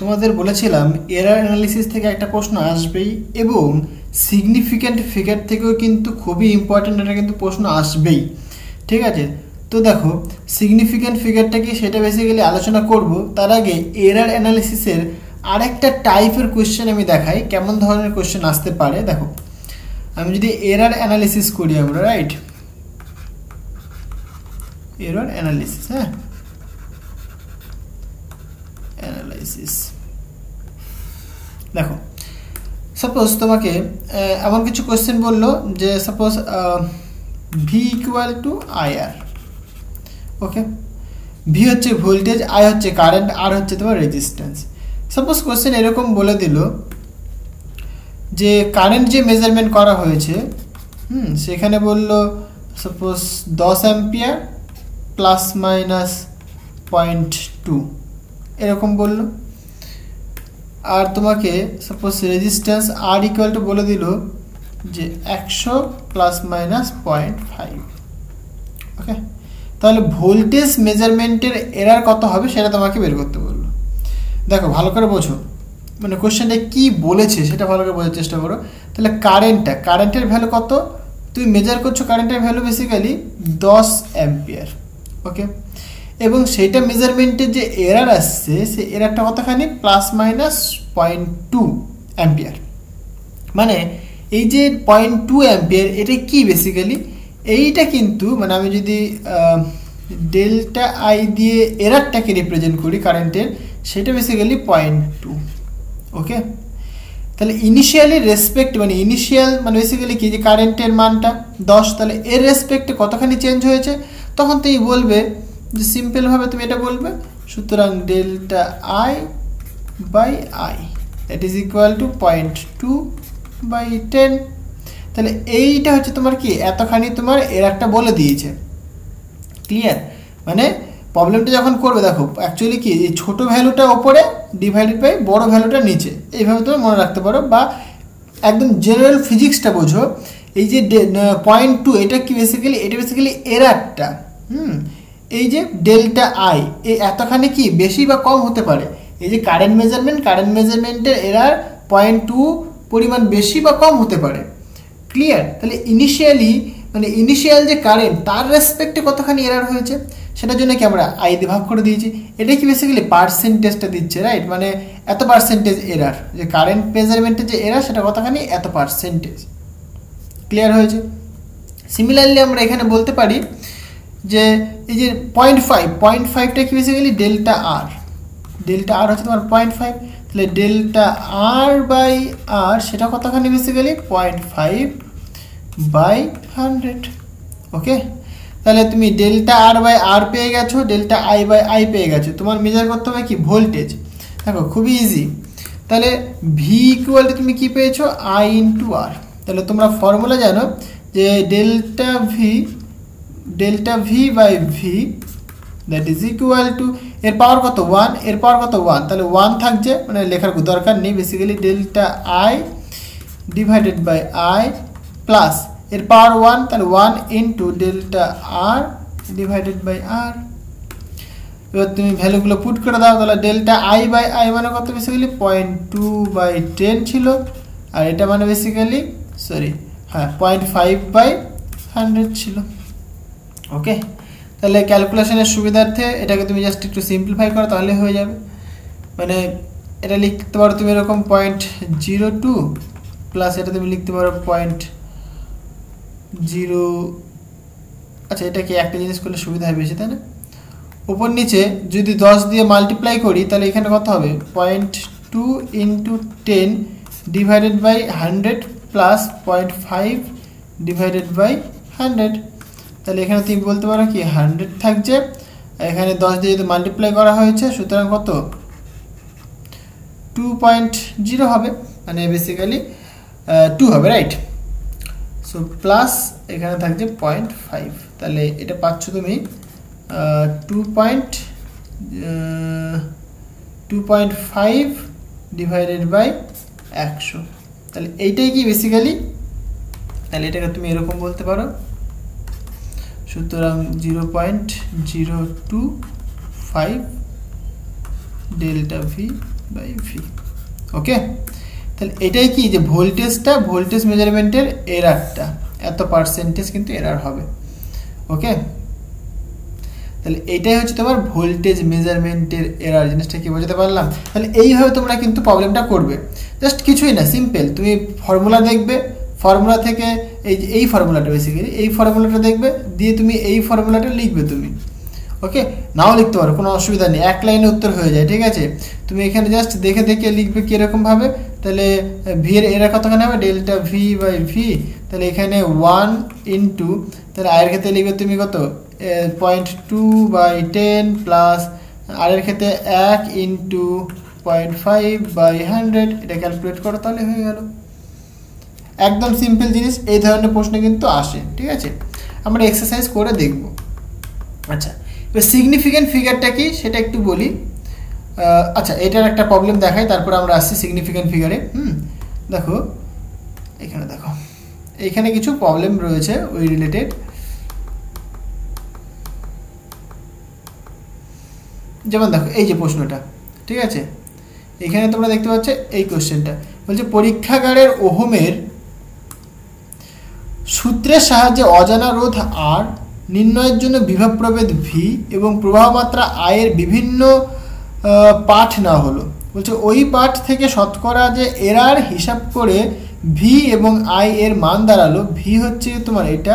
তোমাদের বলেছিলাম error analysis থেকে একটা প্রশ্ন আসবেই এবং সিগনিফিক্যান্ট ফিগার থেকেও কিন্তু খুবই ইম্পর্ট্যান্ট একটা কিন্তু প্রশ্ন আসবেই। ঠিক আছে, তো দেখো সিগনিফিক্যান্ট ফিগারটা কি সেটা বেসিক্যালি আলোচনা করব। তার আগে এরর অ্যানালিসিসের আরেকটা টাইপের কোয়েশ্চেন আমি দেখাই কেমন ধরনের কোয়েশ্চেন আসতে পারে। দেখো আমি যদি এরর অ্যানালিসিস করি আমরা, রাইট, এরর অ্যানালিসিস, হ্যাঁ অ্যানালাইসিস, দেখো সাপোজ তোমাকে এমন কিছু কোয়েশ্চেন বললো যে suppose V equal two IR, ওকে, ভি হচ্ছে ভোল্টেজ, আই হচ্ছে কারেন্ট, আর হচ্ছে তোমার রেজিস্ট্যান্স। সাপোজ কোয়েশ্চেন এরকম বলে দিল যে কারেন্ট যে মেজারমেন্ট করা হয়েছে সেখানে বলল সাপোজ 10 অ্যাম্পিয়ার প্লাস মাইনাস 0.2 এরকম বললো। আর তোমাকে suppose resistance R equal to বলে দিল যে 100 প্লাস মাইনাস 0.5, ওকে। তাহলে ভোল্টেজ মেজারমেন্টের এরর কত হবে সেটা তোমাকে বের করতে বললো। দেখো ভালো করে বোঝো, মানে কোশ্চেনটা কি বলেছে সেটা ভালো করে বোঝার চেষ্টা করো। তাহলে কারেন্টের ভ্যালু কত, তুমি মেজার করছো কারেন্টের ভ্যালু বেসিক্যালি 10 অ্যাম্পিয়ার, ওকে, এবং সেইটা মেজারমেন্টের যে এরর আসছে সেই এররটা কতখানি, প্লাস মাইনাস 0.2 অ্যাম্পিয়ার। মানে এই যে 0.2 অ্যাম্পিয়ার এটা কি বেসিক্যালি, এইটা কিন্তু মানে আমি যদি ডেল্টা আই দিয়ে এররটাকে রিপ্রেজেন্ট করি কারেন্টের, সেটা বেসিক্যালি 0.2, ওকে। তাহলে ইনিশিয়ালি রেসপেক্ট মানে ইনিশিয়াল মানে বেসিক্যালি কি, যে কারেন্টের মানটা 10, তাহলে এর রেসপেক্টে কতখানি চেঞ্জ হয়েছে, তখন তুমি বলবে যে সিম্পলভাবে তুমি এটা বলবে, সুতরাং delta I by I that is equal to 0.2 by 10। তাহলে এইটা হচ্ছে তোমার কি, এতখানি তোমার এররটা বলে দিয়েছে, ক্লিয়ার। মানে প্রবলেমটা যখন করবে দেখো অ্যাকচুয়ালি কি, এই ছোটো ভ্যালুটা ওপরে ডিভাইডেড বাই বড় ভ্যালুটা নিচে, এইভাবে তুমি মনে রাখতে পারো। বা একদম জেনারেল ফিজিক্সটা বোঝো, এই যে 0.2 এটা কি বেসিক্যালি, এটা বেসিক্যালি এররটা, এই যে ডেল্টা আই এই এতখানি কি বেশি বা কম হতে পারে। এই যে কারেন্ট মেজারমেন্টের এরর 0.2 পরিমাণ বেশি বা কম হতে পারে, ক্লিয়ার। তাহলে ইনিশিয়াল যে কারেন্ট তার রেসপেক্টে কতখানি এরর হয়েছে সেটার জন্য কি আমরা আই দিয়ে ভাগ করে দিয়েছি। এটা কি বেসিক্যালি পার্সেন্টেজটা দিচ্ছে, রাইট, মানে এত পার্সেন্টেজ এরর, যে কারেন্ট মেজারমেন্টের যে এরর সেটা কতখানি, এত পার্সেন্টেজ, ক্লিয়ার হয়েছে। সিমিলারলি আমরা এখানে বলতে পারি যে এই যে 0.5টা কি বেসিক্যালি ডেল্টা আর হচ্ছে তোমার 0.5, তাহলে ডেল্টা আর বাই আর সেটা কতখানি বেসিক্যালি 0.5 বাই 100, ওকে। তাহলে তুমি ডেল্টা আর বাই আর পেয়ে গেছো, ডেল্টা আই বাই আই পেয়ে গেছো। তোমার মেজার করতে হবে কি, ভোল্টেজ। দেখো খুবই ইজি, তাহলে ভি ইকুয়াল টু তুমি কি পেয়েছো, আই ইন্টু আর। তাহলে তোমরা ফর্মুলা জানো যে delta V by V that is equal to, এর পাওয়ার কত 1, এর পাওয়ার কত 1, তাহলে 1 থাকছে, মানে লেখার দরকার নেই, basically delta I divided by I plus এর পাওয়ার 1, তাহলে 1 into delta R divided by R. এবার তুমি ভ্যালুগুলো পুট করে দাও, তাহলে ডেল্টা আই বাই আই মানে কত বেসিক্যালি 0.2 বাই 10 ছিল, আর এটা মানে বেসিক্যালি 0.5 বাই 100 ছিল, ওকে। তাহলে ক্যালকুলেশনের সুবিধার্থে এটাকে তুমি জাস্ট একটু সিম্পলিফাই করো তাহলে হয়ে যাবে। মানে এটা লিখতে পারো তুমি এরকম 0.02 প্লাস এটা তুমি লিখতে পারো 0.0, আচ্ছা এটা কি একটা জিনিস করলে সুবিধা হয় বেশি, তাই না। উপর নিচে যদি 10 দিয়ে মাল্টিপ্লাই করি তাহলে এখানে কত হবে, 0.2 into 10 divided by 100 plus 0.5 divided by 100। তাহলে এখানে তুমি বলতে পারো কি 100 থাকছে, এখানে 10 দিয়ে যদি মাল্টিপ্লাই করা হয়েছে, সুতরাং কত 2.0 হবে, মানে বেসিক্যালি 2 হবে, রাইট। সো প্লাস এখানে থাকছে 0.5, তাহলে এটা পাচ্ছ তুমি 2.5 ডিভাইডেড বাই 100। তাহলে এইটাই কি বেসিক্যালি, তাহলে এটাকে তুমি এরকম বলতে পারো, সুতরাং 0.025 ডেল্টা ভি বাই ভি। ওকে, তাহলে এটাই কি যে ভোল্টেজটা, ভোল্টেজ মেজারমেন্টের এরারটা এত পার্সেন্টেজ কিন্তু এরার হবে। ওকে, তাহলে এটাই হচ্ছে তোমার ভোল্টেজ মেজারমেন্টের এরার। জিনিসটা কি বোঝাতে পারলাম? তাহলে এইভাবে তোমরা কিন্তু প্রবলেমটা করবে, জাস্ট কিছুই না, সিম্পল। তুমি ফর্মুলা দেখবে, ফর্মুলা থেকে এই ফর্মুলাটা বেসিক্যালি এই ফর্মুলাটা দেখবে, দিয়ে তুমি এই ফর্মুলাটা লিখবে তুমি। ওকে, নাও লিখতে পারো, কোনো অসুবিধা নেই, এক লাইনে উত্তর হয়ে যায়। ঠিক আছে, তুমি এখানে জাস্ট দেখে দেখে লিখবে কীরকমভাবে। তাহলে ভি এর এরা কতখানি হবে? Delta V by V. তাহলে এখানে 1 ইন্টু, তাহলে আয়ের ক্ষেত্রে লিখবে তুমি কত 0.2/10 প্লাস আরের ক্ষেত্রে 1 ইন্টু 0.5/100। এটা ক্যালকুলেট করো, তাহলে হয়ে গেল। একদম সিম্পল জিনিস, এই ধরনের প্রশ্ন কিন্তু আসে। ঠিক আছে, আমরা এক্সারসাইজ করে দেখব। আচ্ছা, এবার সিগনিফিক্যান্ট ফিগারটা কি সেটা একটু বলি। আচ্ছা, এটার একটা প্রবলেম দেখাই, তারপর আমরা আসছি সিগনিফিক্যান্ট ফিগারে। দেখো এখানে, দেখো এখানে কিছু প্রবলেম রয়েছে ওই রিলেটেড। যেমন দেখো এই যে প্রশ্নটা, ঠিক আছে, এখানে তোমরা দেখতে পাচ্ছ এই কোশ্চেনটা বলছে পরীক্ষাগারের ওহমের সূত্রের সাহায্যে অজানা রোধ আর নির্ণয়ের জন্য বিভব প্রভেদ ভি এবং প্রবাহ মাত্রা আয়ের বিভিন্ন পাঠ না হলো। বলছে ওই পাঠ থেকে শতকরা যে এরার হিসাব করে ভি এবং আই এর মান দাঁড়ালো, ভি হচ্ছে তোমার এটা,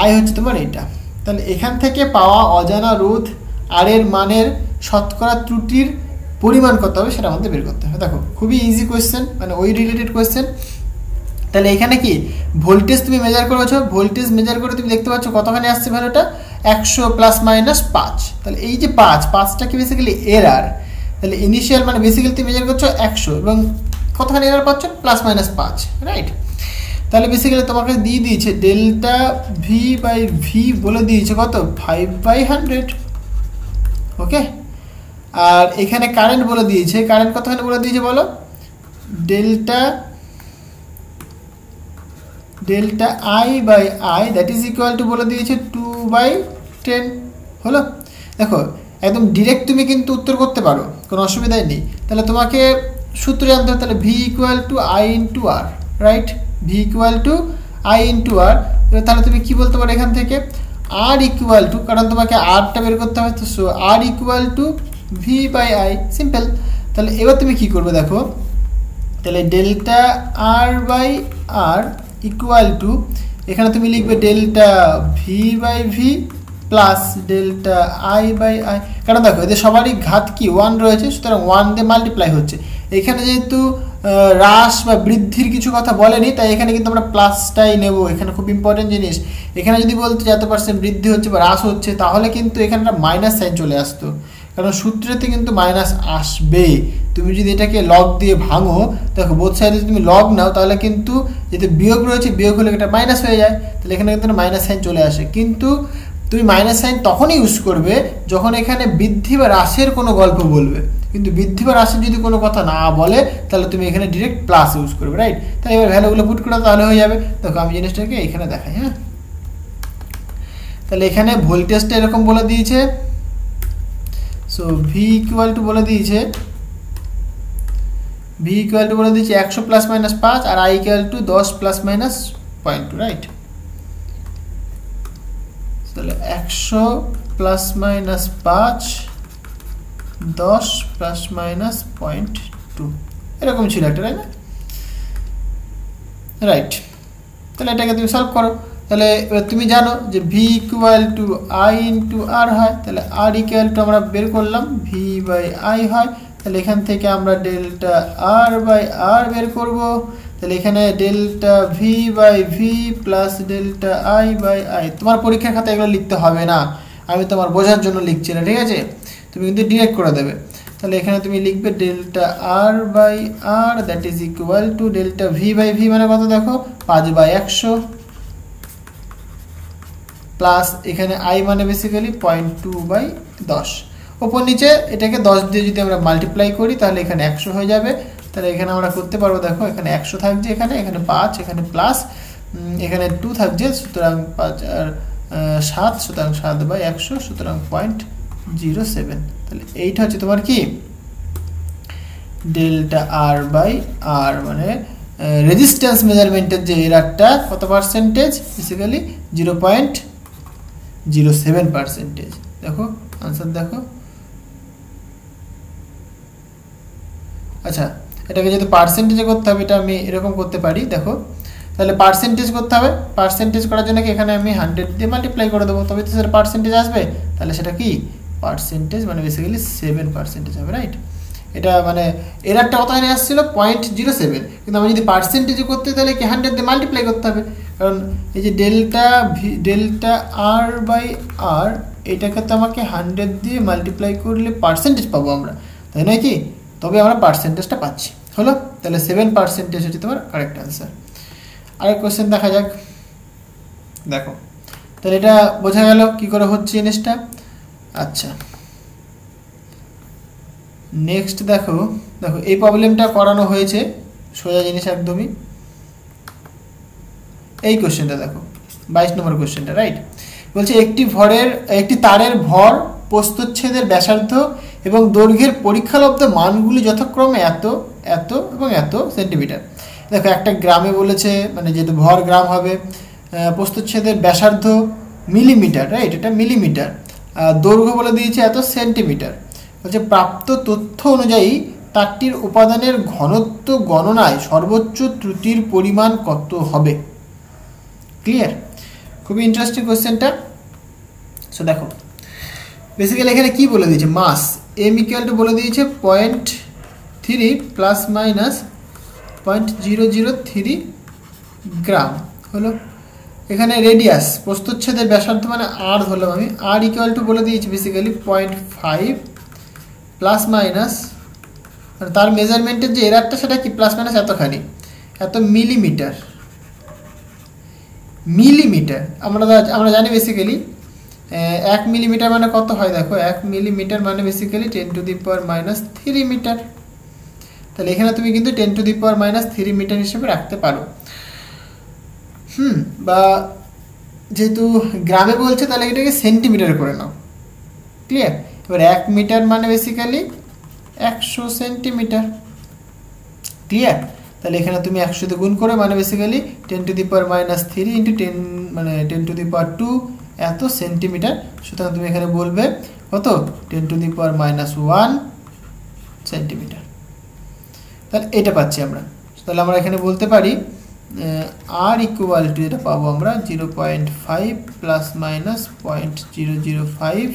আই হচ্ছে তোমার এটা। তাহলে এখান থেকে পাওয়া অজানা রোধ আর এর মানের শতকরা ত্রুটির পরিমাণ কত হবে সেটা আমাদের বের করতে হবে। দেখো খুবই ইজি কোয়েশ্চেন, মানে ওই রিলেটেড কোয়েশ্চেন। তাহলে এখানে কি ভোল্টেজ তুমি মেজার করেছো, ভোল্টেজ মেজার করে তুমি দেখতে পাচ্ছ কতখানি আসছে ভ্যালুটা 100 প্লাস মাইনাস 5। তাহলে এই যে 5টা কি বেসিক্যালি এরার। তাহলে ইনিশিয়াল মানে বেসিক্যালি তুমি মেজার করছো 100 এবং কতখানি এরার পাচ্ছ প্লাস মাইনাস 5, রাইট। তাহলে বেসিক্যালি তোমাকে দিয়ে দিয়েছে ডেল্টা ভি বাই ভি বলে দিয়েছে কত 5/100। ওকে, আর এখানে কারেন্ট বলে দিয়েছে, কারেন্ট কতখানি বলে দিয়েছে বলো, delta I by I that is equal to বলে দিয়েছে 2/10। হলো, দেখো একদম ডিরেক্ট তুমি কিন্তু উত্তর করতে পারো, কোনো অসুবিধাই নেই। তাহলে তোমাকে সূত্র জানতে হবে, তাহলে V equal to I into R, right, V equal to I into R. তাহলে তুমি কি বলতে পারো এখান থেকে আর ইকুয়াল টু, কারণ তোমাকে আরটা বের করতে হবে, তো so R equal to V by I, simple. তাহলে এবার তুমি কি করবে দেখো, তাহলে delta R by R equal to, এখানে তুমি লিখবে delta V by V plus delta I by I. কারণ দেখো এদের সবারই ঘাত কি 1 রয়েছে, সুতরাং 1 দিয়ে মাল্টিপ্লাই হচ্ছে। এখানে যেহেতু হ্রাস বা বৃদ্ধির কিছু কথা বলেনি, তাই এখানে কিন্তু আমরা প্লাসটাই নেব। এখানে খুব ইম্পর্টেন্ট জিনিস, এখানে যদি বলতো যে এত % বৃদ্ধি হচ্ছে বা হ্রাস হচ্ছে, তাহলে কিন্তু এখানে একটা মাইনাস সাইন চলে আসতো, কারণ সূত্রেতে কিন্তু মাইনাস আসবে। তুমি যদি এটাকে লগ দিয়ে ভাঙো, দেখো বোথ সাইডে যদি তুমি লগ নাও, তাহলে কিন্তু যেহেতু বিয়োগ রয়েছে, বিয়োগ হলে এটা মাইনাস হয়ে যায়, তাহলে এখানে কিন্তু মাইনাস সাইন চলে আসে। কিন্তু তুমি মাইনাস সাইন তখনই ইউজ করবে যখন এখানে বৃদ্ধি বা হ্রাসের কোনো গল্প বলবে, কিন্তু বৃদ্ধি বা হ্রাসের যদি কোনো কথা না বলে, তাহলে তুমি এখানে ডিরেক্ট প্লাস ইউজ করবে, রাইট। তাই এবার ভ্যালুগুলো পুট করে তাহলে হয়ে যাবে। দেখো আমি জিনিসটাকে এখানে দেখাই, হ্যাঁ। তাহলে এখানে ভোল্টেজটা এরকম বলে দিয়েছে, সো ভি ইকুয়াল টু বলে দিয়েছে, ভি ইকুয়াল টু বলে দিয়েছে 100 প্লাস মাইনাস 5 আর I equal to 10 plus minus 0.2, right. তাহলে 100 প্লাস মাইনাস 5 10 প্লাস মাইনাস 0.2 এরকম ছিল একটা, তাই না, রাইট। তাহলে এটাকে তুমি সলভ করো। তাহলে এবার তুমি জানো যে V equal to I into R হয়, তাহলে আর ইকুয়াল টু আমরা বের করলাম ভি বাই আই হয়। তাহলে এখান থেকে আমরা ডেল্টা আর বাই আর বের করব। তাহলে এখানে delta V by V plus delta I by I. তোমার পরীক্ষার খাতায় এগুলো লিখতে হবে না, আমি তোমার বোঝার জন্য লিখছি না, ঠিক আছে, তুমি কিন্তু ডিরেক্ট করে দেবে। তাহলে এখানে তুমি লিখবে delta R by R that is equal to delta V by V মানে কত দেখো 5/100 প্লাস এখানে আই মানে বেসিক্যালি 0.2/10। ওপর নিচে এটাকে 10 দিয়ে যদি আমরা মাল্টিপ্লাই করি, তাহলে এখানে 100 হয়ে যাবে। তাহলে এখানে আমরা করতে পারবো, দেখো এখানে 100 থাকছে, এখানে 5, এখানে প্লাস এখানে 2 থাকছে, সুতরাং 5 আর 7, সুতরাং 7/100, সুতরাং 0.07। তাহলে এইটা হচ্ছে তোমার কি ডেল্টা আর বাই আর, মানে রেজিস্ট্যান্স মেজারমেন্টের যে এরারটা কত পার্সেন্টেজ, বেসিক্যালি 0.07%। দেখো আনসার দেখো। আচ্ছা, এটাকে যদি পার্সেন্টেজে করতে হবে, এটা আমি এরকম করতে পারি, দেখো তাহলে পার্সেন্টেজ করতে হবে। পার্সেন্টেজ করার জন্য কি এখানে আমি 100 দিয়ে মাল্টিপ্লাই করে দেবো, তবে তো সেটা পার্সেন্টেজ আসবে। তাহলে সেটা কি পার্সেন্টেজ, মানে বেসিক্যালি 7% হবে, রাইট। এটা মানে এরারটা কত এখানে আসছিল 0.07, কিন্তু আমি যদি পার্সেন্টেজে করতে তাহলে কি 100 দিয়ে মাল্টিপ্লাই করতে হবে, কারণ এই যে ডেল্টা আর বাই আর এটাকে তো আমাকে 100 দিয়ে মাল্টিপ্লাই করলে পার্সেন্টেজ পাবো আমরা, তাই নয় কি? তবে আমরা পার্সেন্টেজটা পাচ্ছি, হলো। তাহলে 7% হচ্ছে তোমার কারেক্ট অ্যান্সার। আরেক কোয়েশ্চেন দেখা যাক। দেখো তাহলে এটা বোঝা গেল কি করে হচ্ছে জিনিসটা। আচ্ছা, নেক্সট দেখো এই প্রবলেমটা করানো হয়েছে, সোজা জিনিস একদমই। এই কোশ্চেনটা দেখো, 22 নম্বর কোশ্চেনটা, রাইট। বলছে একটি তারের ভর, প্রস্থচ্ছেদের ব্যাসার্ধ এবং দৈর্ঘ্যের পরীক্ষালব্ধ মানগুলি যথাক্রমে এত এত এবং এত সেন্টিমিটার। দেখো একটা গ্রামে বলেছে, মানে যেহেতু ভর গ্রাম হবে, প্রস্থচ্ছেদের ব্যাসার্ধ মিলিমিটার, রাইট, এটা মিলিমিটার, দৈর্ঘ্য বলে দিয়েছে এত সেন্টিমিটার। বলছে প্রাপ্ত তথ্য অনুযায়ী তারটির উপাদানের ঘনত্ব গণনায় সর্বোচ্চ ত্রুটির পরিমাণ কত হবে। ক্লিয়ার? খুবই ইন্টারেস্টিং কোশ্চেনটা। সো দেখো বেসিক্যালি এখানে কি বলে দিয়েছে, মাস এম ইকুয়াল টু বলে দিয়েছে 0.3 প্লাস মাইনাস 0.003 গ্রাম, হলো। এখানে রেডিয়াস, প্রস্থচ্ছেদের ব্যাসার্ধ মানে আর ধরলাম আমি, আর ইকুয়াল টু বলে দিয়েছি বেসিক্যালি 0.5 প্লাস মাইনাস, মানে তার মেজারমেন্টের যে এরারটা সেটা কি প্লাস মাইনাস এতখানি, এত মিলিমিটার। আমরা জানি বেসিক্যালি 1 মিলিমিটার মানে কত হয়, দেখো 1 মিলিমিটার মানে বেসিক্যালি 10⁻³ মিটার। তাহলে এখানে তুমি কিন্তু 10⁻³ মিটার হিসেবে রাখতে পারো। বা যেহেতু গ্রামে বলছে তাহলে এটাকে সেন্টিমিটার করে নাও। ক্লিয়ার? এবার 1 মিটার মানে বেসিক্যালি 100 সেন্টিমিটার। ক্লিয়ার? তাহলে এখানে তুমি 100 দিয়ে গুণ করে, মানে বেসিক্যালি 10⁻³ ইন্টু 10 মানে 10⁻² এত সেন্টিমিটার। সুতরাং তুমি এখানে বলবে কত, 10⁻⁻1 সেন্টিমিটার। তাহলে এটা পাচ্ছি আমরা। তাহলে আমরা এখানে বলতে পারি আর ইকুয়াল টু, যেটা পাবো আমরা 0.5 প্লাস মাইনাস 0.005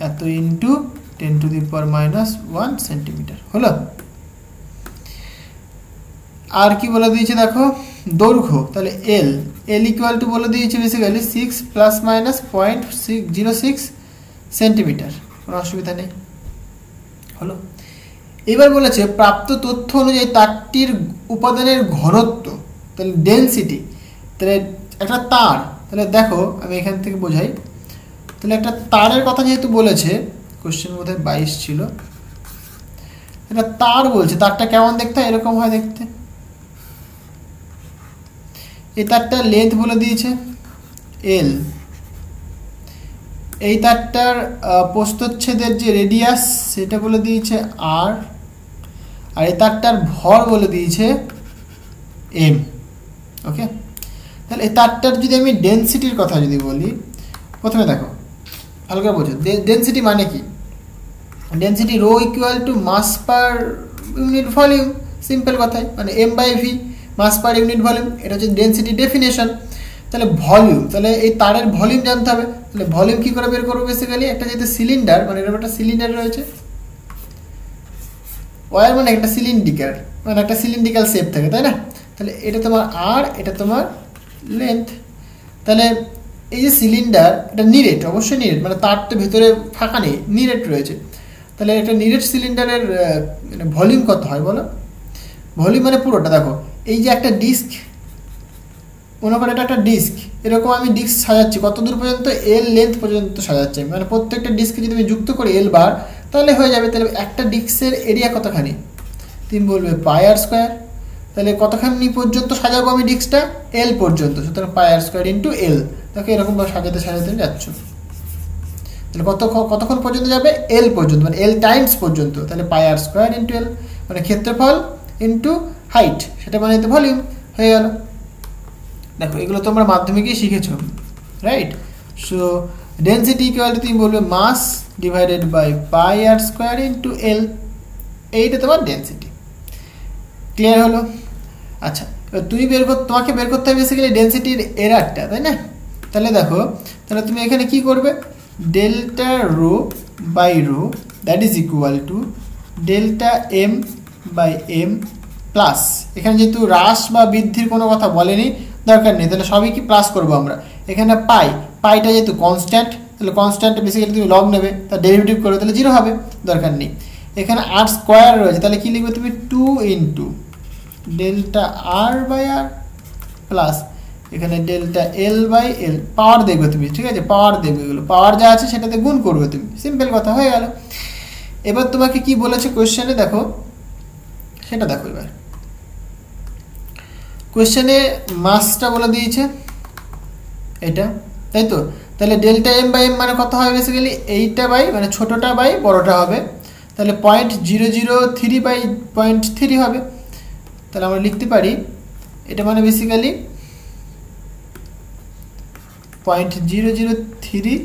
এত ইন্টু 10⁻⁻1 সেন্টিমিটার, হলো। আর কি বলে দিয়েছে দেখো, দৈর্ঘ্য, তাহলে এল ইকুয়াল টু বলে দিয়েছে বেসিক্যালি 6 প্লাস মাইনাস 0.06 সেন্টিমিটার, কোনো অসুবিধা নেই, হলো। এবার বলেছে প্রাপ্ত তথ্য অনুযায়ী তারটির উপাদানের ঘনত্ব, তাহলে ডেনসিটি। তাহলে একটা তার, তাহলে দেখো আমি এখান থেকে বোঝাই। তাহলে একটা তারের কথা যেহেতু বলেছে, কোশ্চেন বোধহয় 22 ছিল, এটা তার বলছে, তারটা কেমন দেখতে হয়, এরকম হয় দেখতে। এই তারটার লেন্থ বলে দিয়েছে এল, এই তারটার প্রস্থচ্ছেদের যে রেডিয়াস সেটা বলে দিয়েছে আর এই তারটার ভর বলে দিয়েছে এম। ওকে, তাহলে এই তারটার যদি আমি ডেনসিটির কথা যদি বলি, প্রথমে দেখো ভালো করে বোঝো, ডেনসিটি মানে কি। Density rho equal to mass per unit volume, simple কথায়, মানে M by V, mass per unit volume, এটা হচ্ছে ডেনসিটি ডেফিনেশন। তাহলে ভলিউম, তাহলে এই তারের ভলিউম জানতে হবে। তাহলে ভলিউম কি করে বের করবো, বেসিক্যালি একটা যেহেতু সিলিন্ডার, মানে এরকম একটা সিলিন্ডার রয়েছে, ওয়ার মানে একটা সিলিন্ডিকার, মানে একটা সিলিন্ডিক্যাল শেপ থাকে, তাই না। তাহলে এটা তোমার আর, এটা তোমার লেন্থ। তাহলে এই যে সিলিন্ডার, এটা নিরেট, অবশ্যই নিরেট, মানে তারটা ভেতরে ফাঁকা নেই, নিরেট রয়েছে। তাহলে একটা নিরেট সিলিন্ডারের ভলিউম কত হয় বলো, ভলিউম মানে পুরোটা। দেখো এই যে একটা ডিস্ক, মনে করো এটা একটা ডিস্ক, এরকম আমি ডিস্ক সাজাচ্ছি কত দূর পর্যন্ত, এল লেন্থ পর্যন্ত সাজাচ্ছি, মানে প্রত্যেকটা ডিস্কে যদি আমি যুক্ত করি এল বার, তাহলে হয়ে যাবে। তাহলে একটা ডিস্কের এরিয়া কতখানি, তুমি বলবে পাই আর স্কোয়ার। তাহলে কতখানি পর্যন্ত সাজাবো আমি ডিস্কটা, এল পর্যন্ত, সুতরাং পাই আর স্কোয়ার ইন্টু এল। দেখো এরকমভাবে সাজাতে সাজাতে যাচ্ছ। তাহলে কতক্ষণ পর্যন্ত যাবে, এল পর্যন্ত, মানে এল টাইমস পর্যন্ত। তাহলে পাই আর স্কোয়ার ইন্টু এল, মানে ক্ষেত্রফল ইন্টু হাইট, সেটা মানে তো ভলিউম হয়ে গেল। দেখো এগুলো তোমরা মাধ্যমিকেই শিখেছো, right? So density equal to তুমি বলবে mass divided by pi R square into L, এইটা তোমার ডেন্সিটি। ক্লিয়ার হলো? আচ্ছা, তুমি তোমাকে বের করতে হবে বেসিক্যালি ডেন্সিটির এরারটা, তাই না? তাহলে দেখো, তাহলে তুমি এখানে কি করবে, delta rho by rho that is equal to delta M by M plus, এখানে যেহেতু হ্রাস বা বৃদ্ধির কোনো কথা বলেনি, দরকার নেই, তাহলে সবই কি প্লাস করবো আমরা। এখানে পাইটা যেহেতু কনস্ট্যান্ট, তাহলে কনস্ট্যান্ট বেসিক্যালি তুমি লগ নেবে, তার ডেরিভেটিভ করবে, তাহলে 0 হবে, দরকার নেই। এখানে আর স্কোয়ার রয়েছে, তাহলে কি লিখবে তুমি, 2 into delta R by R plus এখানে delta L by L, power দেখবে তুমি, ঠিক আছে? পাওয়ার দেখবে, এগুলো পাওয়ার যা আছে সেটাতে গুণ করবে তুমি, সিম্পল কথা হয়ে গেল। এবার তোমাকে কি বলেছে কোয়েশ্চেনে, দেখো সেটা দেখো। এবার কোয়েশ্চেনে মাসটা বলে দিয়েছে এটা, তাই তো? তাহলে ডেল্টা এম বাই এম মানে কত হবে বেসিক্যালি, এইটা বাই মানে ছোটোটা বাই বড়োটা হবে, তাহলে 0.003 বাই 0.3 হবে। তাহলে আমরা লিখতে পারি এটা মানে বেসিক্যালি 0.003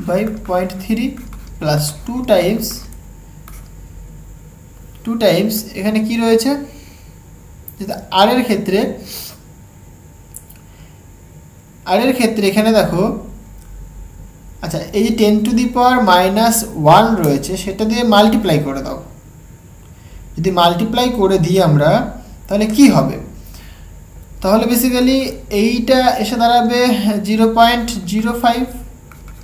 বাই 0.3 প্লাস 2 টাইমস এখানে কি রয়েছে, আর এর ক্ষেত্রে এখানে দেখো, আচ্ছা এই যে 10 টু দি পাওয়ার -1 রয়েছে, সেটা দিয়ে মাল্টিপ্লাই করে দাও। যদি মাল্টিপ্লাই করে দিই আমরা, তাহলে কি হবে, তাহলে বেসিক্যালি এইটা এসে দাঁড়াবে 0.05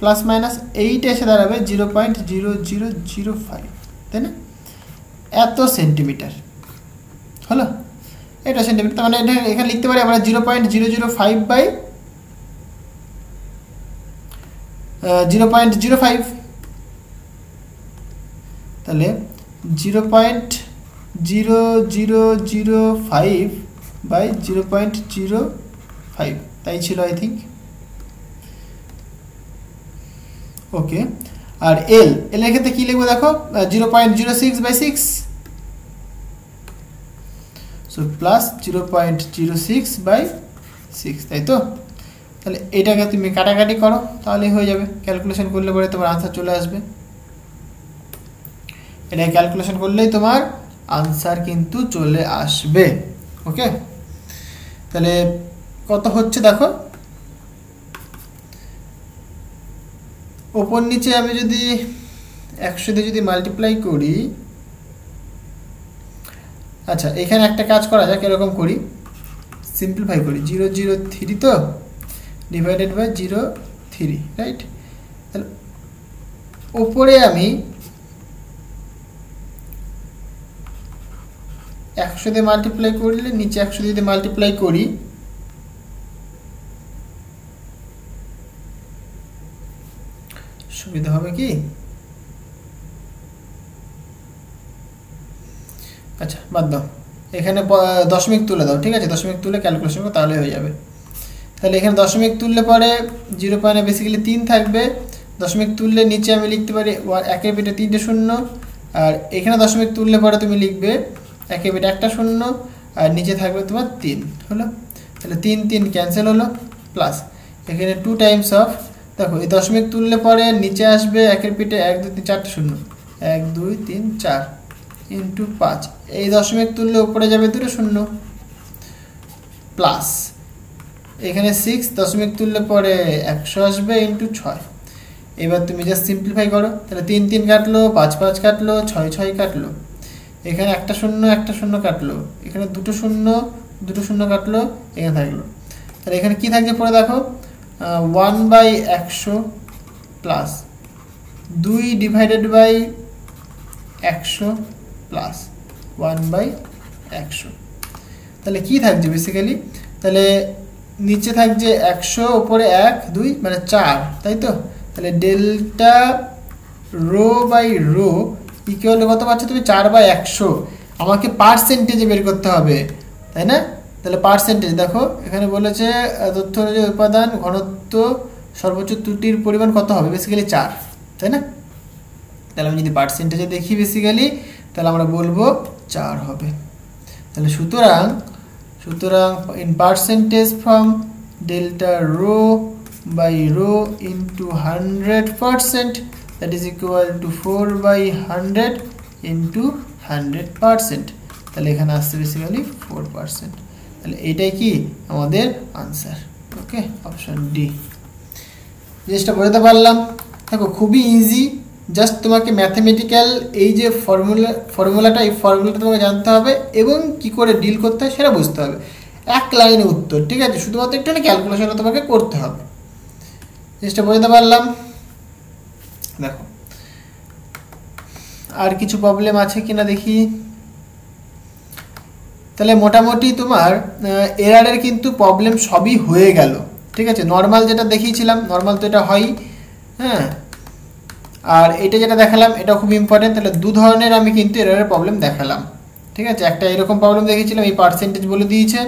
প্লাস মাইনাস, এইটা এসে দাঁড়াবে 0.0005, তাই না? এত সেন্টিমিটার হলো, এটা সেন্টিমিটার, তার মানে এটা এখানে লিখতে পারি আমরা 0.005 বাই 0.05, তাহলে 0.0005 বাই 0.05, তাই ছিল আই থিঙ্ক। ওকে, আর এল এর ক্ষেত্রে কি লিখবো দেখো, 0.06 বাই 6, সো প্লাস 0.06 বাই 6, তাই তো? তাহলে এটাকে তুমি কাটাকাটি করো, তাহলে হয়ে যাবে, ক্যালকুলেশন করলে পরে তোমার আনসার চলে আসবে। এটা ক্যালকুলেশন করলেই তোমার আনসার কিন্তু চলে আসবে। ওকে, তাহলে কত হচ্ছে দেখো, ওপর নিচে আমি যদি 100 দিয়ে যদি মাল্টিপ্লাই করি, আচ্ছা এখানে একটা কাজ করা যাক, এরকম করি, সিম্পলিফাই করি, 003 তো ডিভাইডেড বাই 0.3, রাইট? তাহলে ওপরে আমি 100 দিয়ে মাল্টিপ্লাই করলে, নিচে 100 দিয়ে মাল্টিপ্লাই করি, সুবিধা হবে কি? আচ্ছা বাদ দাও, এখানে দশমিক তুলে দাও, ঠিক আছে? দশমিক তুলে ক্যালকুলেশন করো, তাহলে হয়ে যাবে। তাহলে এখানে দশমিক তুললে পরে 0 বেসিক্যালি 3 থাকবে, দশমিক তুললে নিচে আমি লিখতে পারি 1 বিটে 3টে শূন্য, আর এখানে দশমিক তুললে পরে তুমি লিখবে 1 বিটে 1টা শূন্য, আর নিচে থাকবে তোমার 3, হলো? তাহলে 3 ক্যান্সেল হলো, প্লাস এখানে 2 টাইমস অফ, দেখো এই দশমিক তুললে পরে নিচে আসবে 1 পিঠে 1 2 3 4টে শূন্য, 1 2 3 4 ইন্টু 5, এই দশমিক তুললে উপরে যাবে 2টো শূন্য, প্লাস এখানে 6 দশমিক তুললে পরে 100 আসবে ইন্টু 6। এবার তুমি জাস্ট সিম্পলিফাই করো, তাহলে 3 কাটলো, 5 কাটলো, 6 কাটলো, এখানে একটা শূন্য কাটলো, এখানে 2টো শূন্য কাটলো, এখানে থাকলো, তাহলে এখানে কি থাকছে পরে দেখো, 1/100 প্লাস 2 ডিভাইডেড বাই 100 প্লাস 1/100, তাহলে কি থাকছে বেসিক্যালি, তাহলে নিচে থাকছে 100, উপরে 1 2 মানে 4, তাই তো? তাহলে delta rho by rho equal কত পাচ্ছ তুমি, 4/100। আমাকে পার্সেন্টেজে বের করতে হবে, তাই না? তাহলে পার্সেন্টেজ দেখো, এখানে বলেছে তথ্য অনুযায়ী উপাদান ঘনত্ব সর্বোচ্চ ত্রুটির পরিমাণ কত হবে, বেসিক্যালি 4। তাই না? তাহলে আমি যদি পার্সেন্টেজে দেখি বেসিক্যালি, তাহলে আমরা বলবো 4 হবে। তাহলে সুতরাং in percentage form delta rho by rho into 100%, that is equal to 4/100 into 100%। তাহলে এখানে আসছে বেসিক্যালি 4%। তাহলে এইটাই কি আমাদের আনসার। ওকে, অপশন ডি। জিনিসটা বোঝাতে পারলাম? দেখো খুবই ইজি, জাস্ট তোমাকে ম্যাথমেটিক্যাল এই যে ফর্মুলাটা এই ফর্মুলাটা তোমাকে জানতে হবে এবং কি করে ডিল করতে হয় সেটা বুঝতে হবে। এক লাইনে উত্তর, ঠিক আছে? শুধুমাত্র একটু ক্যালকুলেশনটা তোমাকে করতে হবে। জিনিসটা বোঝাতে পারলাম? দেখো আর কিছু প্রবলেম আছে কিনা দেখি। তাহলে মোটামুটি তোমার এরারের কিন্তু প্রবলেম সবই হয়ে গেল, ঠিক আছে? নর্মাল যেটা দেখিয়েছিলাম, নর্মাল তো এটা হয়ই, হ্যাঁ। আর এটা যেটা দেখালাম এটা খুব ইম্পর্টেন্ট। তাহলে দু ধরনের আমি কিন্তু এরারের প্রবলেম দেখালাম, ঠিক আছে? একটা এরকম প্রবলেম দেখিয়েছিলাম, এই পার্সেন্টেজ বলে দিয়েছে,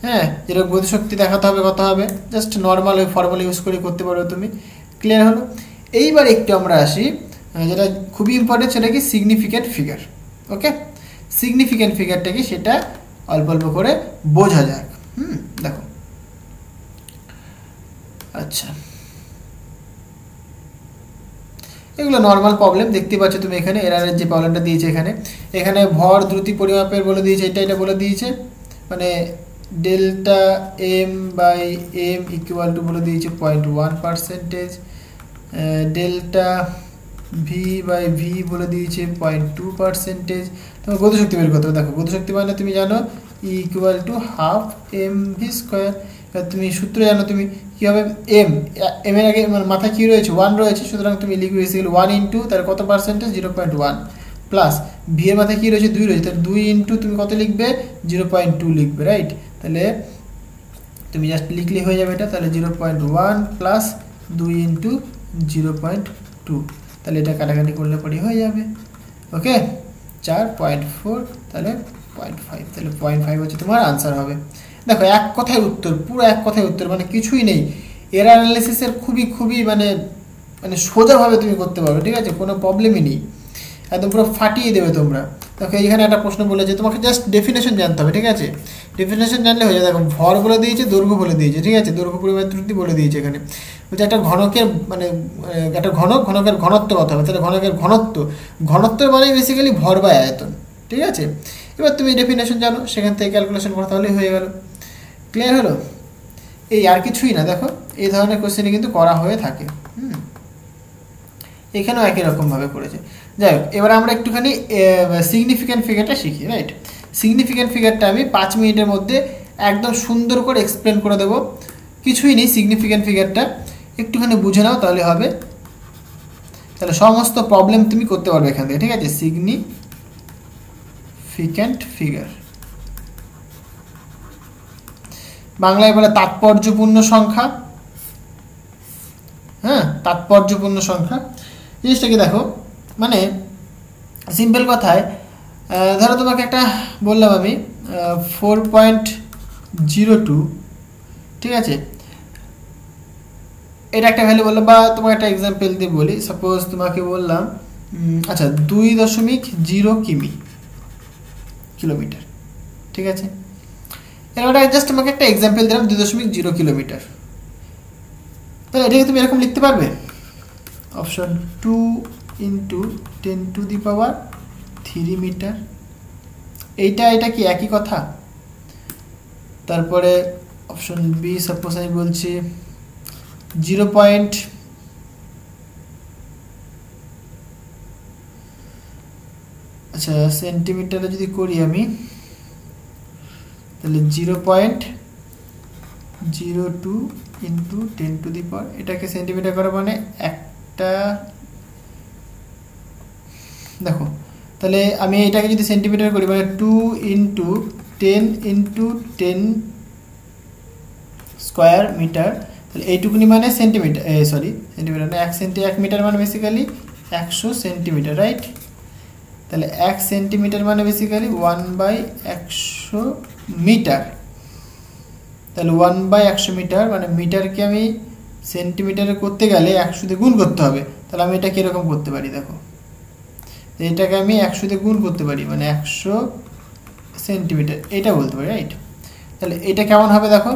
হ্যাঁ, যেরকম গতিশক্তি দেখাতে হবে কত হবে, জাস্ট নর্মাল ওই ফর্মুলা ইউজ করে করতে পারো তুমি। ক্লিয়ার হলো? এইবার একটু আমরা আসি যেটা খুবই ইম্পর্টেন্ট, সেটা কি সিগনিফিক্যান্ট ফিগার। ওকে, সিগনিফিক্যান্ট ফিগারটা কি সেটা অল্প অল্প করে বোঝা যাক। দেখো, আচ্ছা, এগুলো নর্মাল প্রবলেম দেখতে পাচ্ছ তুমি এখানে। এরারের যে প্রবলেমটা দিয়েছে এখানে ভর দ্রুতি পরিমাপের বলে দিয়েছে, এটা বলে দিয়েছে, মানে delta M by M equal to বলে দিয়েছে 0.1%, ডেল্টা ভি বাই ভি বলে দিয়েছে 0.2%। তোমার গতিশক্তি বের করতে হবে। দেখো গতিশক্তি মানে তুমি জানো E equal to half M V square. তুমি সূত্র জানো, তুমি কী হবে, এম এর আগে মানে মাথায় কী রয়েছে, 1 রয়েছে, সুতরাং তুমি লিখবে বেসিক্যালি 1 ইন্টু তার কত পার্সেন্টেজ, 0.1, প্লাস ভি এর মাথায় কী রয়েছে, 2 রয়েছে, তাহলে 2 ইন্টু তুমি কত লিখবে, 0.2 লিখবে, রাইট? তাহলে তুমি জাস্ট লিখলে হয়ে যাবে এটা। তাহলে 0.1 প্লাস 2 ইন্টু 0.2, তাহলে এটা কাটাকাটি করলে পরে হয়ে যাবে। ওকে, 4.4, তাহলে 0.5, তাহলে 0.5 হচ্ছে তোমার আনসার হবে। দেখো এক কথায় উত্তর, পুরো এক কথায় উত্তর, মানে কিছুই নেই। এরার অ্যানালিসিসের খুবই মানে সোজাভাবে তুমি করতে পারবে, ঠিক আছে? কোনো প্রবলেমই নেই, একদম পুরো ফাটিয়ে দেবে তোমরা। দেখো এইখানে একটা প্রশ্ন বলেছে, তোমাকে জাস্ট ডেফিনেশন জানতে হবে, ঠিক আছে? ডেফিনেশন জানলে হয়ে যায়। দেখো ভর বলে দিয়েছে, দৈর্ঘ্য বলে দিয়েছে, ঠিক আছে? দৈর্ঘ্য পরিমাণ ত্রুটি বলে দিয়েছে। এখানে বলছে একটা ঘনকের মানে একটা ঘনকের ঘনত্ব কত হবে, তাহলে ঘনকের ঘনত্ব মানে বেসিক্যালি ভর বা আয়তন, ঠিক আছে? এবার তুমি ডেফিনেশন জানো, সেখান থেকে ক্যালকুলেশন করতে হলেই হয়ে গেল। ক্লিয়ার হলো? এই আর কিছুই না। দেখো এই ধরনের কোশ্চেনই কিন্তু করা হয়ে থাকে। এখানেও একই রকমভাবে করেছে। যাই হোক, এবার আমরা একটুখানি সিগনিফিক্যান্ট ফিগারটা শিখি, রাইট? সিগনিফিক্যান্ট ফিগারটা আমি 5 মিনিটের মধ্যে একদম সুন্দর করে এক্সপ্লেন করে দেবো। কিছুই নেই, সিগনিফিক্যান্ট ফিগারটা একটুখানি বুঝে নাও তাহলে হবে। তাহলে সমস্ত প্রবলেম তুমি করতে পারবে এখান থেকে, ঠিক আছে? সিগনিফিক্যান্ট ফিগার বাংলায় বলে তাৎপর্যপূর্ণ সংখ্যা। হ্যাঁ, তাৎপর্যপূর্ণ সংখ্যা জিনিসটা কি দেখো, মানে সিম্পল কথায় ধরো তোমাকে একটা বললাম আমি 4.02, ঠিক আছে? এটা একটা ভ্যালু বললাম, বা তোমাকে একটা এক্সাম্পল দিয়ে বলি। সাপোজ তোমাকে বললাম আচ্ছা 2.0 কিলোমিটার, ঠিক আছে? এবার জাস্ট তোমাকে একটা এক্সাম্পল দিলাম 2.0 কিলোমিটার। তাহলে এটাকে তুমি এরকম লিখতে পারবে, অপশন 2 ইন্টু 10⁻³ মিটার। এটা কি একই কথা? তারপরে অপশন বি, সাপোজ আমি বলছি 0. আচ্ছা সেন্টিমিটারে যদি করি আমি, তাহলে 0.02 ইন্টু 10⁻, এটাকে সেন্টিমিটার করা মানে একটা, দেখো তাহলে আমি এটাকে যদি সেন্টিমিটার করি মানে 2 ইন্টু 10 ইন্টু 10 স্কোয়ার মিটার, তাহলে এইটুকুনি মানে সেন্টিমিটার, সেন্টিমিটার না, 1 মিটার মানে বেসিক্যালি 100 সেন্টিমিটার, রাইট? তাহলে 1 সেন্টিমিটার মানে বেসিক্যালি 1/100 মিটার। তাহলে 1/100 মিটার মানে মিটারকে আমি সেন্টিমিটারে করতে গেলে 100 দিয়ে গুণ করতে হবে, তাহলে আমি এটা কীরকম করতে পারি দেখো, এটাকে আমি 100 দিয়ে গুণ করতে পারি, মানে 100 সেন্টিমিটার এটা বলতে পারি, রাইট? তাহলে এটা কেমন হবে দেখো,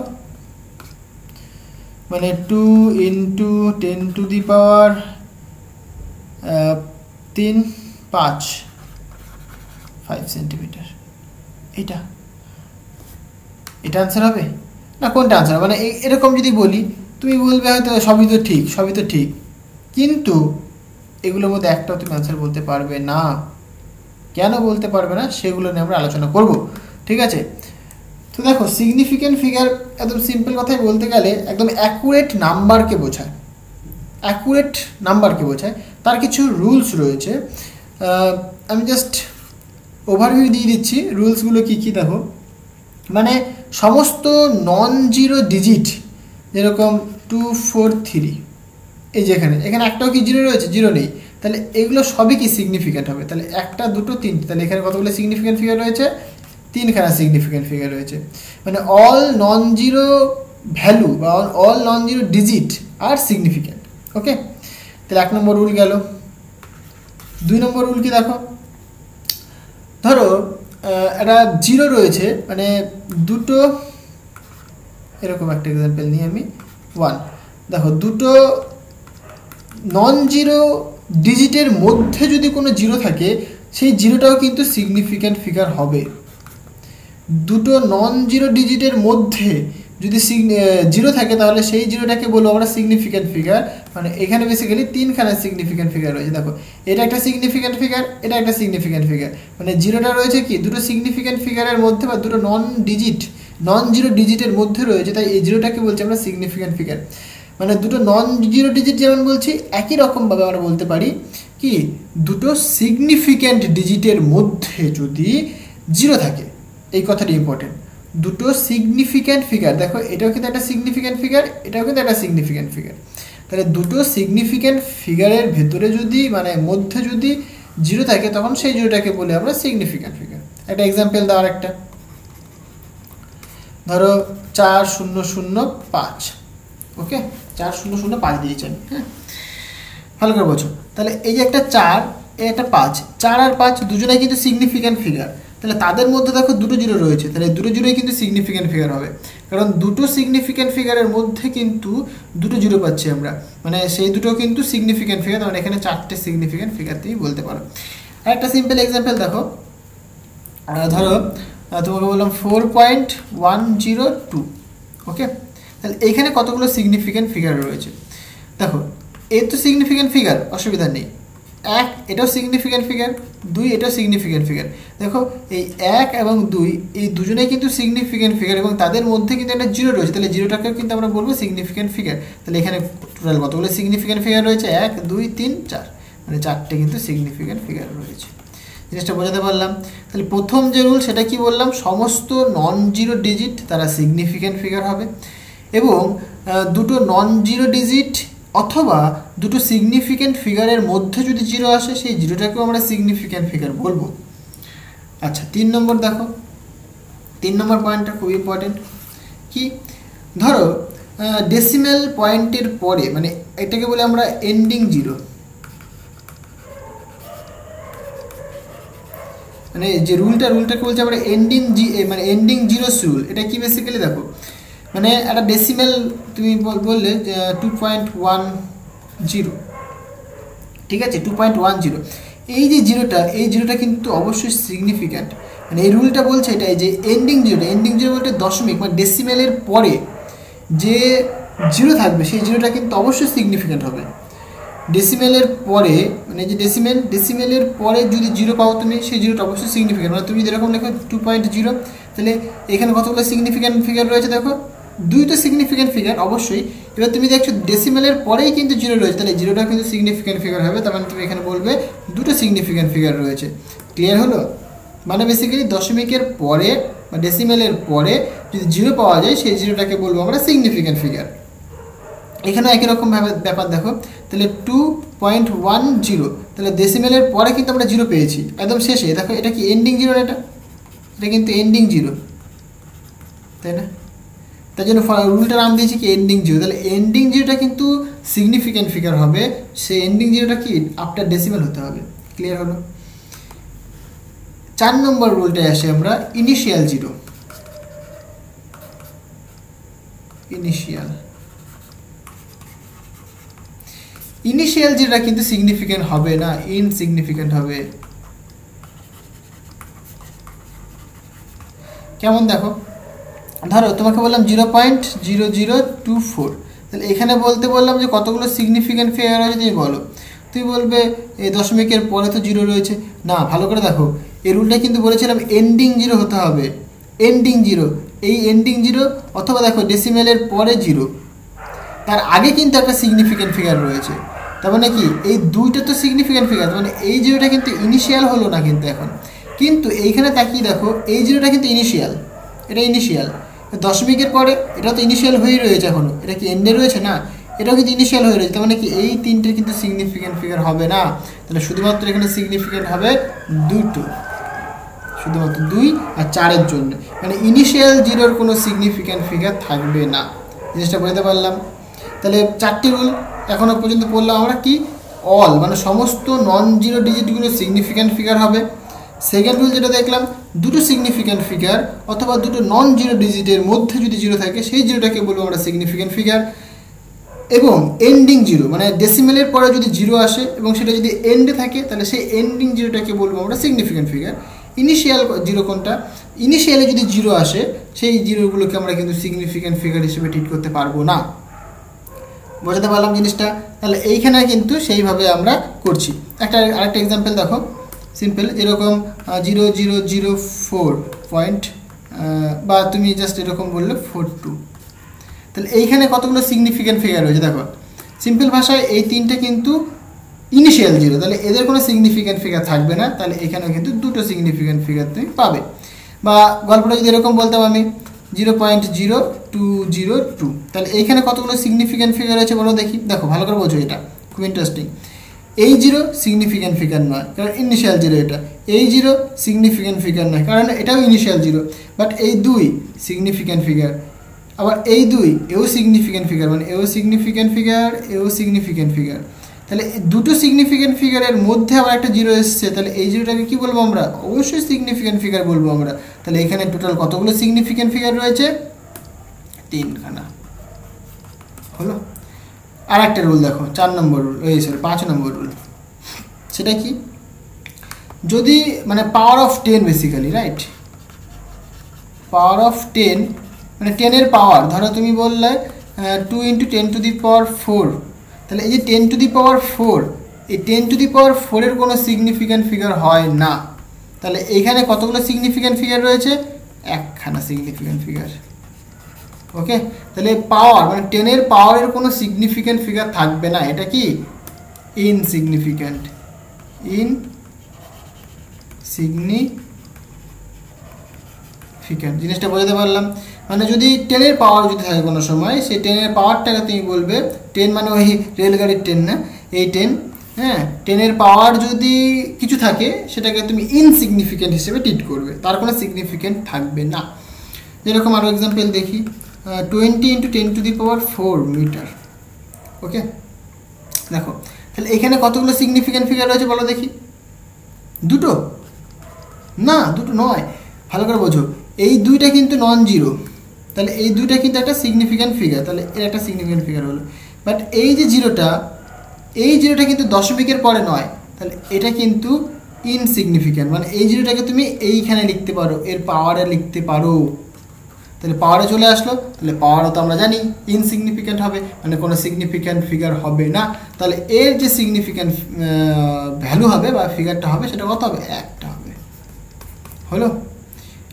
মানে 2 × 10⁻³ 5 সেন্টিমিটার। এটা আনসার হবে না? কোনটা আনসার? মানে এরকম যদি বলি তুমি বলবে হয়তো সবই তো ঠিক, কিন্তু এগুলোর মধ্যে একটাও তুমি আনসার বলতে পারবে না। কেন বলতে পারবে না সেগুলো নিয়ে আমরা আলোচনা করব, ঠিক আছে? তো দেখো, সিগনিফিক্যান্ট ফিগার একদম সিম্পল কথায় বলতে গেলে একদম অ্যাকুরেট নাম্বারকে বোঝায়। তার কিছু রুলস রয়েছে, আমি জাস্ট ওভারভিউ দিয়ে দিচ্ছি রুলসগুলো কী কী। দেখো, মানে সমস্ত নন জিরো ডিজিট, যেরকম 2, 4, 3, এই যেখানে একটাও কি জিরো রয়েছে? জিরো নেই, তাহলে এগুলো সবই কি সিগনিফিক্যান্ট হবে। তাহলে 1, 2, 3, তাহলে এখানে কতগুলো সিগনিফিক্যান্ট ফিগার রয়েছে? 3খানা সিগনিফিক্যান্ট ফিগার রয়েছে। মানে অল নন জিরো ভ্যালু বা অল নন জিরো ডিজিট আর সিগনিফিক্যান্ট। ওকে, তাহলে 1 নম্বর রুল গেল। 2 নম্বর রুল কি দেখো, ধরো একটা জিরো রয়েছে, মানে দুটো, এরকম একটা এক্সাম্পল নিই আমি 1। দেখো, দুটো নন জিরো ডিজিটের মধ্যে যদি কোনো জিরো থাকে, সেই জিরোটাও কিন্তু সিগনিফিক্যান্ট ফিগার হবে। দুটো নন জিরো ডিজিটের মধ্যে যদি জিরো থাকে, তাহলে সেই জিরোটাকে বলবো আমরা সিগনিফিক্যান্ট ফিগার। মানে এখানে বেসিক্যালি 3খানা সিগনিফিক্যান্ট ফিগার রয়েছে। দেখো, এটা একটা সিগনিফিক্যান্ট ফিগার, এটা একটা সিগনিফিক্যান্ট ফিগার। মানে জিরোটা রয়েছে কি দুটো সিগনিফিক্যান্ট ফিগারের মধ্যে, বা দুটো নন জিরো ডিজিটের মধ্যে রয়েছে, তাই এই জিরোটাকে বলছি আমরা সিগনিফিক্যান্ট ফিগার। মানে দুটো নন জিরো ডিজিট যেমন বলছি, একই রকমভাবে আমরা বলতে পারি কি দুটো সিগনিফিক্যান্ট ডিজিটের মধ্যে যদি জিরো থাকে, এই কথাটা ইম্পর্টেন্ট। দুটো সিগনিফিক্যান্ট ফিগার, দেখো এটাও কিন্তু একটা সিগনিফিক্যান্ট ফিগার, এটাও কিন্তু একটা সিগনিফিক্যান্ট ফিগার। তাহলে দুটো সিগনিফিক্যান্ট ফিগারের ভেতরে যদি, মানে মধ্যে যদি জিরো থাকে, তখন সেই জিরোটাকে বলে আমরা সিগনিফিক্যান্ট ফিগার। একটা এক্সাম্পল দাও আরেকটা, ধরো 4005। ওকে, 4005 দিয়েছি আমি, হ্যাঁ, ভালো করে বোঝো। তাহলে এই যে একটা 4, এই একটা 5, 4 আর 5 দুজনেই কিন্তু সিগনিফিক্যান্ট ফিগার। তাহলে তাদের মধ্যে দেখো দুটো জিরো রয়েছে, তাহলে দুটো জিরোই কিন্তু সিগনিফিক্যান্ট ফিগার হবে, কারণ দুটো সিগনিফিক্যান্ট ফিগারের মধ্যে কিন্তু দুটো জিরো পাচ্ছি আমরা, মানে সেই দুটো কিন্তু সিগনিফিক্যান্ট ফিগার। মানে এখানে 4টে সিগনিফিক্যান্ট ফিগার তুমি বলতে পারো। আর একটা সিম্পল এক্সাম্পল দেখো, ধরো তোমাকে বললাম 4.102। ওকে, তাহলে এইখানে কতগুলো সিগনিফিক্যান্ট ফিগার রয়েছে? দেখো, এর তো সিগনিফিক্যান্ট ফিগার, অসুবিধা নেই। 1 এটাও সিগনিফিক্যান্ট ফিগার, 2 এটাও সিগনিফিক্যান্ট ফিগার। দেখো, এই 1 এবং 2 এই দুজনেই কিন্তু সিগনিফিক্যান্ট ফিগার, এবং তাদের মধ্যে কিন্তু একটা জিরো রয়েছে, তাহলে জিরোটাকেও কিন্তু আমরা বলবো সিগনিফিক্যান্ট ফিগার। তাহলে এখানে টোটাল কতগুলো সিগনিফিক্যান্ট ফিগার রয়েছে? 1, 2, 3, 4, মানে 4টে কিন্তু সিগনিফিক্যান্ট ফিগার রয়েছে। জিনিসটা বোঝাতে পারলাম? তাহলে প্রথম যে রুল সেটা কি বললাম, সমস্ত নন জিরো ডিজিট তারা সিগনিফিক্যান্ট ফিগার হবে, এবং দুটো নন জিরো ডিজিট অথবা দুটো সিগনিফিক্যান্ট ফিগারের মধ্যে যদি জিরো আসে, সেই জিরোটাকেও আমরা সিগনিফিক্যান্ট ফিগার বলবো। আচ্ছা, 3 নম্বর দেখো, 3 নম্বর পয়েন্টটা খুব ইম্পর্টেন্ট। কি, ধরো ডেসিমেল পয়েন্টের পরে, মানে এটাকে বলে আমরা এন্ডিং জিরো, মানে যে রুলটাকে বলছি আমরা মানে এন্ডিং জিরোস রুল। এটা কি বেসিক্যালি দেখো, মানে একটা ডেসিমেল তুমি বললে 2.10, ঠিক আছে, 2.10, এই যে জিরোটা কিন্তু অবশ্যই সিগনিফিক্যান্ট। মানে এই রুলটা বলছে এটাই যে এন্ডিং জিরো বলতে দশমিক, মানে ডেসিমেলের পরে যে জিরো থাকবে সেই জিরোটা কিন্তু অবশ্যই সিগনিফিক্যান্ট হবে। ডেসিমেলের পরে, মানে যে ডেসিমেলের পরে যদি জিরো পাও তুমি, সেই জিরোটা অবশ্যই সিগনিফিক্যান্ট। মানে তুমি যেরকম লেখো 2.0, তাহলে এখানে কতগুলো সিগনিফিক্যান্ট ফিগার রয়েছে? দেখো, 2 তো সিগনিফিক্যান্ট ফিগার অবশ্যই। এবার তুমি দেখছো ডেসিমেলের পরেই কিন্তু জিরো রয়েছে, তাহলে জিরোটা কিন্তু সিগনিফিক্যান্ট ফিগার হবে। তার মানে তুমি এখানে বলবে দুটো সিগনিফিক্যান্ট ফিগার রয়েছে। ক্লিয়ার হলো? মানে বেসিক্যালি দশমিকের পরে বা ডেসিমেলের পরে যদি জিরো পাওয়া যায়, সেই জিরোটাকে বলবো আমরা সিগনিফিক্যান্ট ফিগার। এখানে একই রকম ব্যাপার দেখো, তাহলে 2.10, তাহলে ডেসিমেলের পরে কিন্তু আমরা জিরো পেয়েছি একদম শেষে। দেখো, এটা কি এন্ডিং জিরো? এটা কিন্তু এন্ডিং জিরো, তাই না? তাই জন্য রুলটার নাম দিয়েছি কি এন্ডিং জিরো। তাহলে এন্ডিং জিরোটা কিন্তু সিগনিফিক্যান্ট ফিগার হবে সেই এন্ডিং জিরোটা কি আফটার ডেসিমাল হতে হবে। ক্লিয়ার হলো? 4 নম্বর রুলটায় আসে আমরা, ইনিশিয়াল জিরো। ইনিশিয়াল জিরোটা কিন্তু সিগনিফিক্যান্ট হবে না, ইনসিগনিফিক্যান্ট হবে। কেমন দেখো, ধরো তোমাকে বললাম 0.0024, তাহলে এখানে বলতে বললাম যে কতগুলো সিগনিফিক্যান্ট ফিগার রয়েছে তুমি বলো। তুমি বলবে এই দশমিকের পরে তো জিরো রয়েছে না। ভালো করে দেখো, এই রুলটা কিন্তু বলেছিলাম এন্ডিং জিরো হতে হবে, এন্ডিং জিরো। এই এন্ডিং জিরো অথবা দেখো ডেসিমেলের পরে জিরো, তার আগে কিন্তু একটা সিগনিফিক্যান্ট ফিগার রয়েছে। তার মানে কি এই দুইটা তো সিগনিফিক্যান্ট ফিগার, মানে এই জিরোটা কিন্তু ইনিশিয়াল হলো না কিন্তু এখন। কিন্তু এইখানে তাকিয়ে দেখো, এই জিরোটা কিন্তু ইনিশিয়াল, এটা ইনিশিয়াল। দশমিকের পরে এটা তো ইনিশিয়াল হয়েই রয়েছে এখনও, এটা কি এন্ডে রয়েছে না, এটাও কিন্তু ইনিশিয়াল হয়ে রয়েছে। তার মানে কি এই তিনটে কিন্তু সিগনিফিক্যান্ট ফিগার হবে না। তাহলে শুধুমাত্র এখানে সিগনিফিক্যান্ট হবে দুটো, শুধুমাত্র 2 আর 4-এর জন্য, মানে ইনিশিয়াল জিরোর কোনো সিগনিফিক্যান্ট ফিগার থাকবে না। জিনিসটা বুঝতে পারলাম? তাহলে 4টি রুল এখনও পর্যন্ত পড়লাম আমরা, কি অল মানে সমস্ত নন জিরো ডিজিটগুলো সিগনিফিক্যান্ট ফিগার হবে। সেকেন্ড রুল যেটা দেখলাম, দুটো সিগনিফিক্যান্ট ফিগার অথবা দুটো নন জিরো ডিজিটের মধ্যে যদি জিরো থাকে সেই জিরোটাকে বলবো আমরা সিগনিফিক্যান্ট ফিগার। এবং এন্ডিং জিরো মানে ডেসিমেলের পরে যদি জিরো আসে এবং সেটা যদি এন্ডে থাকে তাহলে সেই এন্ডিং জিরোটাকে বলবো আমরা সিগনিফিক্যান্ট ফিগার। ইনিশিয়াল জিরো কোনটা, ইনিশিয়ালে যদি জিরো আসে সেই জিরোগুলোকে আমরা কিন্তু সিগনিফিক্যান্ট ফিগার হিসেবে ট্রিট করতে পারবো না। বোঝাতে পারলাম জিনিসটা? তাহলে এইখানে কিন্তু সেইভাবে আমরা করছি। আরেকটা এক্সাম্পল দেখো, সিম্পল, এরকম 0004 পয়েন্ট বা তুমি জাস্ট এরকম বললে 42। তাহলে এইখানে কতগুলো সিগনিফিক্যান্ট ফিগার রয়েছে দেখো। সিম্পল ভাষায় এই তিনটে কিন্তু ইনিশিয়াল জিরো, তাহলে এদের কোনো সিগনিফিক্যান্ট ফিগার থাকবে না। তাহলে এখানেও কিন্তু দুটো সিগনিফিক্যান্ট ফিগার তুমি পাবে। বা গল্পটা যদি এরকম বলতাম আমি 0.0202, তাহলে এইখানে কতগুলো সিগনিফিক্যান্ট ফিগার রয়েছে বলো দেখি। দেখো ভালো করে বোঝো, এটা খুব ইন্টারেস্টিং। এই জিরো সিগনিফিক্যান্ট ফিগার নয়, কারণ ইনিশিয়াল জিরো এটা। এই জিরো সিগনিফিক্যান্ট ফিগার নয়, কারণ এটাও ইনিশিয়াল জিরো। বাট এই 2 সিগনিফিক্যান্ট ফিগার। আবার এই 2 এও সিগনিফিক্যান্ট ফিগার, মানে এও সিগনিফিক্যান্ট ফিগার, এও সিগনিফিক্যান্ট ফিগার। তাহলে দুটো সিগনিফিক্যান্ট ফিগারের মধ্যে আবার একটা জিরো এসছে, তাহলে এই জিরোটাকে কী বলবো আমরা? অবশ্যই সিগনিফিক্যান্ট ফিগার বলবো আমরা। তাহলে এখানে টোটাল কতগুলো সিগনিফিক্যান্ট ফিগার রয়েছে? 3খানা। হলো? আর একটা রুল দেখো, 4 নম্বর রুল, 5 নম্বর রুল। সেটা কি, যদি মানে power of 10 basically, right, power of 10 মানে 10-এর পাওয়ার, ধরো তুমি বললে 2 × 10⁴, তাহলে এই যে 10⁴, এই 10⁴ কোনো সিগনিফিক্যান্ট ফিগার হয় না। তাহলে এইখানে কতগুলো সিগনিফিক্যান্ট ফিগার রয়েছে? 1খানা সিগনিফিক্যান্ট ফিগার। ওকে, তাহলে পাওয়ার মানে 10-এর পাওয়ারের কোনো সিগনিফিক্যান্ট ফিগার থাকবে না। এটা কি ইনসিগনিফিক্যান্ট, ইনসিগনিফিক্যান্ট। জিনিসটা বোঝাতে পারলাম? মানে যদি 10-এর পাওয়ার যদি থাকে কোনো সময়, সেই 10-এর পাওয়ারটাকে তুমি বলবে, 10 মানে ওই রেলগাড়ির 10 না, এই 10, হ্যাঁ, 10-এর পাওয়ার যদি কিছু থাকে সেটাকে তুমি ইনসিগনিফিক্যান্ট হিসেবে ট্রিট করবে, তার কোনো সিগনিফিক্যান্ট থাকবে না। যেরকম আরও এক্সাম্পল দেখি, 20 × 10⁴ মিটার। ওকে, দেখো তাহলে এখানে কতগুলো সিগনিফিক্যান্ট ফিগার রয়েছে বলো দেখি? দুটো না, দুটো নয়, ভালো করে বোঝো। এই 2টা কিন্তু নন জিরো, তাহলে এই 2টা কিন্তু একটা সিগনিফিক্যান্ট ফিগার, তাহলে এর একটা সিগনিফিক্যান্ট ফিগার হলো। বাট এই যে জিরোটা, এই জিরোটা কিন্তু দশমিকের পরে নয়, তাহলে এটা কিন্তু ইনসিগনিফিক্যান্ট, মানে এই জিরোটাকে তুমি এইখানে লিখতে পারো, এর পাওয়ারে লিখতে পারো। তাহলে পাওয়ারে চলে আসলো, তাহলে পাওয়ারও তো আমরা জানি ইনসিগনিফিক্যান্ট হবে, মানে কোনো সিগনিফিক্যান্ট ফিগার হবে না। তাহলে এর যে সিগনিফিক্যান্ট ভ্যালু হবে বা ফিগারটা হবে সেটা কত হবে? 1টা হবে। হলো?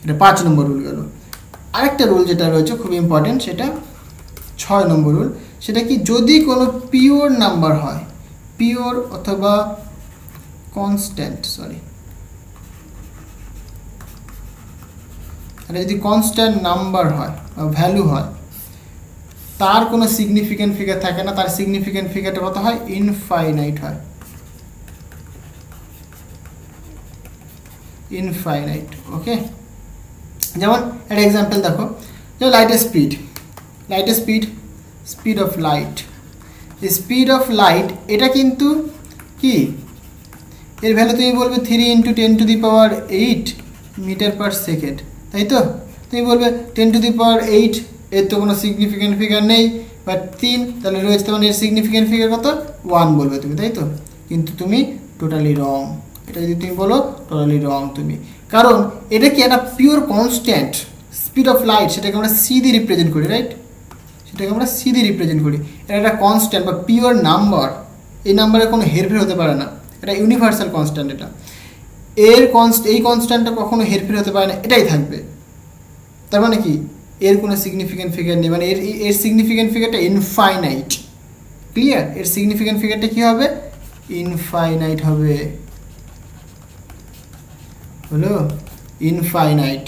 এটা 5 নম্বর রুল গেল। আরেকটা রুল যেটা রয়েছে খুব ইম্পর্টেন্ট, সেটা 6 নম্বর রুল। সেটা কি, যদি কোনো পিওর নাম্বার হয়, পিওর অথবা কনস্ট্যান্ট, এটা যদি কনস্ট্যান্ট নাম্বার হয় বা ভ্যালু হয়, তার কোনো সিগনিফিক্যান্ট ফিগার থাকে না, তার সিগনিফিক্যান্ট ফিগারটা কত হয়? ইনফাইনাইট হয়, ইনফাইনাইট। ওকে, যেমন একটা এক্সাম্পল দেখো, যেমন লাইটের speed, speed of light, speed of light এটা কিন্তু কি এর ভ্যালু তুমি বলবে 3 × 10⁸ মিটার পার সেকেন্ড, তাই তো? তুমি বলবে 10⁸ এর তো কোনো সিগনিফিক্যান্ট ফিগার নেই, বাট 3 তাহলে রয়েছে, তখন এর সিগনিফিক্যান্ট ফিগার কত 1 বলবে তুমি, তাই তো? কিন্তু তুমি টোটালি রং, এটা যদি তুমি বলো টোটালি রং তুমি, কারণ এটা কি একটা pure constant speed of light, সেটাকে আমরা সি দিয়ে রিপ্রেজেন্ট করি, রাইট? সেটাকে আমরা সি দিয়ে রিপ্রেজেন্ট করি, এটা একটা কনস্ট্যান্ট বা পিওর নাম্বার, এই নাম্বারের কোনো হেরফের হতে পারে না, এটা ইউনিভার্সাল কনস্ট্যান্ট, এটা এই কনস্ট্যান্টটা কখনো হেরফের হতে পারে না, এটাই থাকবে। তার মানে কি এর কোনো সিগনিফিক্যান্ট ফিগার নেই, মানে এর সিগনিফিক্যান্ট ফিগারটা ইনফাইনাইট, ক্লিয়ার? এর সিগনিফিক্যান্ট ফিগারটা কি হবে? ইনফাইনাইট হবে, হলো ইনফাইনাইট।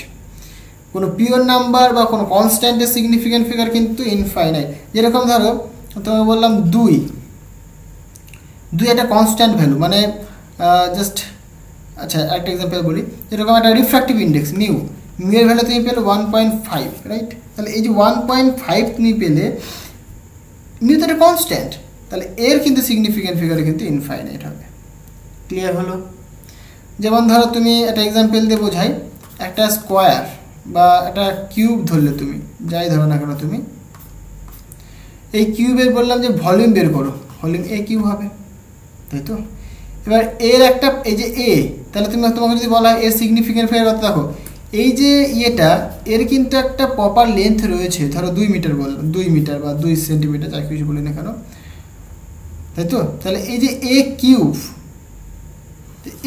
কোনো পিওর নাম্বার বা কোনো কনস্ট্যান্টের সিগনিফিক্যান্ট ফিগার কিন্তু ইনফাইনাইট। যেরকম ধরো তোমাকে বললাম 2 একটা কনস্ট্যান্ট ভ্যালু, মানে জাস্ট আচ্ছা একটা এক্সাম্পল বলি, যেরকম একটা রিফ্র্যাক্টিভ ইন্ডেক্স মিউ এর ভ্যালু তুমি পেলে 1.5, রাইট? তাহলে এই যে 1.5 তুমি পেলে, মিউ তো একটা কনস্ট্যান্ট, তাহলে এর কিন্তু সিগনিফিক্যান্ট ফিগার কিন্তু ইনফাইনাইট হবে, ক্লিয়ার হলো? যেমন ধরো তুমি একটা এক্সাম্পল দিয়ে বোঝাই, একটা স্কোয়ার বা একটা কিউব ধরলে তুমি, যাই ধরো না কেন তুমি, এই কিউবের বললাম যে ভলিউম বের করো, ভলিউম এ কিউব হবে, তাই তো? এবার এর একটা এই যে এ, তাহলে তুমি তোমাকে যদি বলা হয় এর সিগনিফিক্যান্ট ফিগার কত, দেখো এই যে ইয়েটা এর কিন্তু একটা প্রপার লেন্থ রয়েছে, ধরো 2 মিটার বললাম, 2 মিটার বা 2 সেন্টিমিটার, যা কিছু বলি না কেন, তাই তো? তাহলে এই যে এ কিউব,